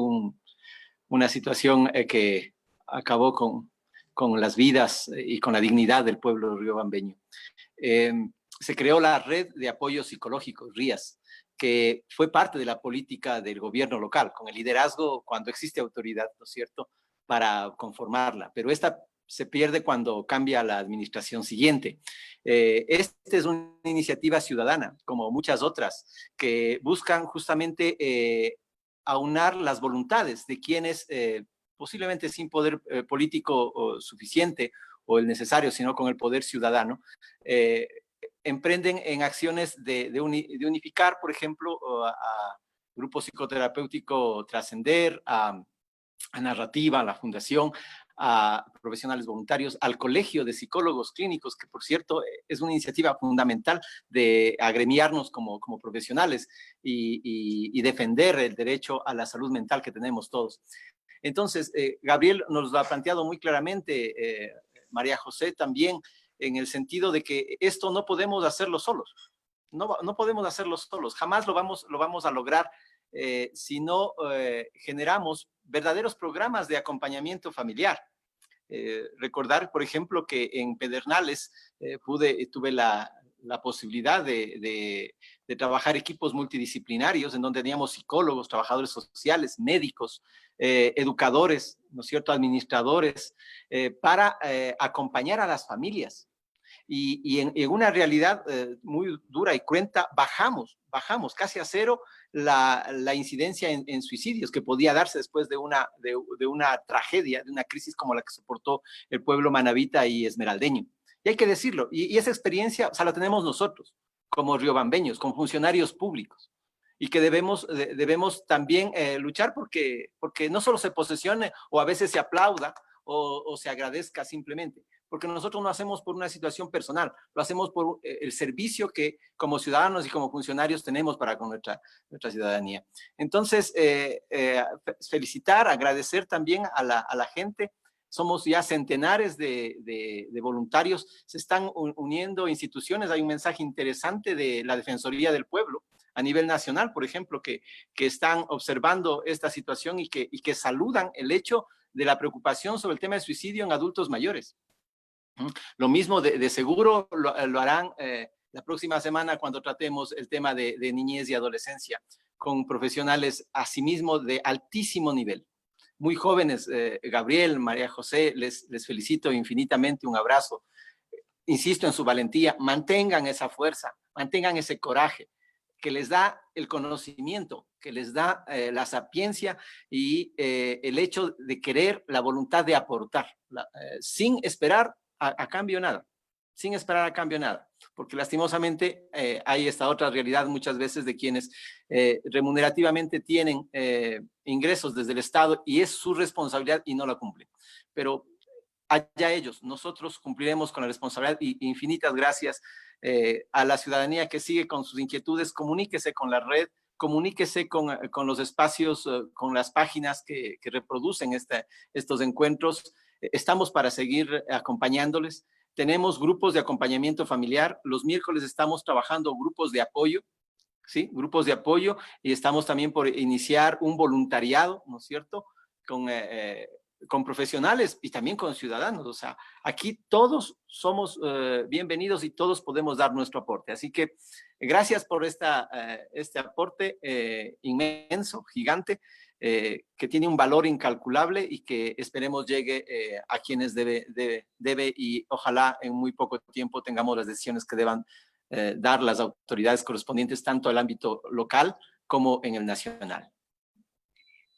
una situación que acabó con las vidas y con la dignidad del pueblo riobambeño. Se creó la Red de Apoyo Psicológico, RIAS, que fue parte de la política del gobierno local, con el liderazgo cuando existe autoridad, ¿no es cierto?, para conformarla. Pero esta se pierde cuando cambia la administración siguiente. Esta es una iniciativa ciudadana, como muchas otras, que buscan justamente aunar las voluntades de quienes, posiblemente sin poder político suficiente o el necesario, sino con el poder ciudadano, emprenden en acciones de unificar, por ejemplo, a Grupo Psicoterapéutico Trascender, a Narrativa, a la Fundación, a profesionales voluntarios, al Colegio de Psicólogos Clínicos, que por cierto es una iniciativa fundamental de agremiarnos como profesionales y defender el derecho a la salud mental que tenemos todos. Entonces, Gabriel nos lo ha planteado muy claramente, María José también, en el sentido de que esto no podemos hacerlo solos. No podemos hacerlo solos, jamás lo vamos a lograr si no generamos verdaderos programas de acompañamiento familiar. Recordar, por ejemplo, que en Pedernales tuve la la posibilidad de trabajar equipos multidisciplinarios en donde teníamos psicólogos, trabajadores sociales, médicos, educadores, ¿no es cierto?, administradores, para acompañar a las familias. Y en una realidad muy dura y cruenta, bajamos casi a cero la incidencia en suicidios que podía darse después de una tragedia, de una crisis como la que soportó el pueblo manabita y esmeraldeño. Y hay que decirlo, y esa experiencia, o sea, la tenemos nosotros, como riobambeños, como funcionarios públicos, y que debemos también luchar porque no solo se posesione o a veces se aplauda o se agradezca simplemente, porque nosotros no hacemos por una situación personal, lo hacemos por el servicio que como ciudadanos y como funcionarios tenemos para con nuestra ciudadanía. Entonces, felicitar, agradecer también a la gente. Somos ya centenares de voluntarios, se están uniendo instituciones. Hay un mensaje interesante de la Defensoría del Pueblo a nivel nacional, por ejemplo, que están observando esta situación y que saludan el hecho de la preocupación sobre el tema del suicidio en adultos mayores. Lo mismo de seguro lo harán la próxima semana cuando tratemos el tema de niñez y adolescencia con profesionales asimismo de altísimo nivel. Muy jóvenes, Gabriel, María José, les felicito infinitamente, un abrazo. Insisto en su valentía, mantengan esa fuerza, mantengan ese coraje que les da el conocimiento, que les da la sapiencia y el hecho de querer, la voluntad de aportar, sin esperar a cambio nada, sin esperar a cambio nada, porque lastimosamente hay esta otra realidad muchas veces de quienes remunerativamente tienen ingresos desde el Estado y es su responsabilidad y no la cumplen. Pero allá ellos, nosotros cumpliremos con la responsabilidad y infinitas gracias a la ciudadanía que sigue con sus inquietudes. Comuníquese con la red, comuníquese con los espacios, con las páginas que reproducen estos encuentros. Estamos para seguir acompañándoles. Tenemos grupos de acompañamiento familiar. Los miércoles estamos trabajando grupos de apoyo, ¿sí? Grupos de apoyo, y estamos también por iniciar un voluntariado, ¿no es cierto?, con profesionales y también con ciudadanos. O sea, aquí todos somos bienvenidos y todos podemos dar nuestro aporte. Así que gracias por este aporte inmenso, gigante, que tiene un valor incalculable y que esperemos llegue a quienes debe y ojalá en muy poco tiempo tengamos las decisiones que deban dar las autoridades correspondientes tanto al ámbito local como en el nacional.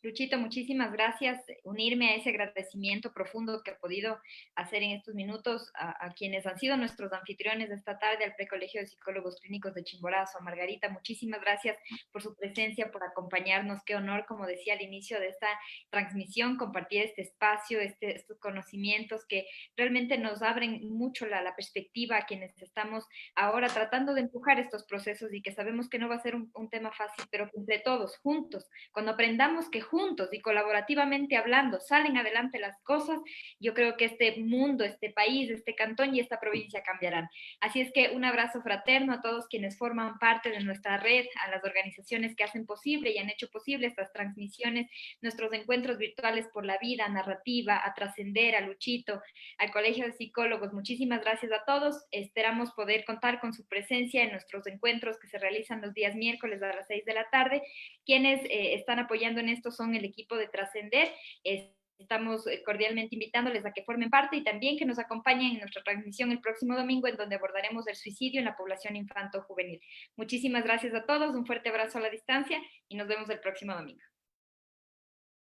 Luchito, muchísimas gracias. Unirme a ese agradecimiento profundo que he podido hacer en estos minutos a quienes han sido nuestros anfitriones de esta tarde, al Precolegio de Psicólogos Clínicos de Chimborazo, a Margarita. Muchísimas gracias por su presencia, por acompañarnos. Qué honor, como decía al inicio de esta transmisión, compartir este espacio, estos conocimientos que realmente nos abren mucho la perspectiva a quienes estamos ahora tratando de empujar estos procesos y que sabemos que no va a ser un tema fácil, pero que entre todos, juntos, cuando aprendamos que juntos y colaborativamente hablando salen adelante las cosas, yo creo que este mundo, este país, este cantón y esta provincia cambiarán. Así es que un abrazo fraterno a todos quienes forman parte de nuestra red, a las organizaciones que hacen posible y han hecho posible estas transmisiones, nuestros encuentros virtuales por la vida, narrativa, a Trascender, a Luchito, al Colegio de Psicólogos. Muchísimas gracias a todos. Esperamos poder contar con su presencia en nuestros encuentros que se realizan los días miércoles a las 6 de la tarde. Quienes están apoyando en esto son el equipo de Trascender. Estamos cordialmente invitándoles a que formen parte y también que nos acompañen en nuestra transmisión el próximo domingo, en donde abordaremos el suicidio en la población infanto-juvenil. Muchísimas gracias a todos, un fuerte abrazo a la distancia y nos vemos el próximo domingo.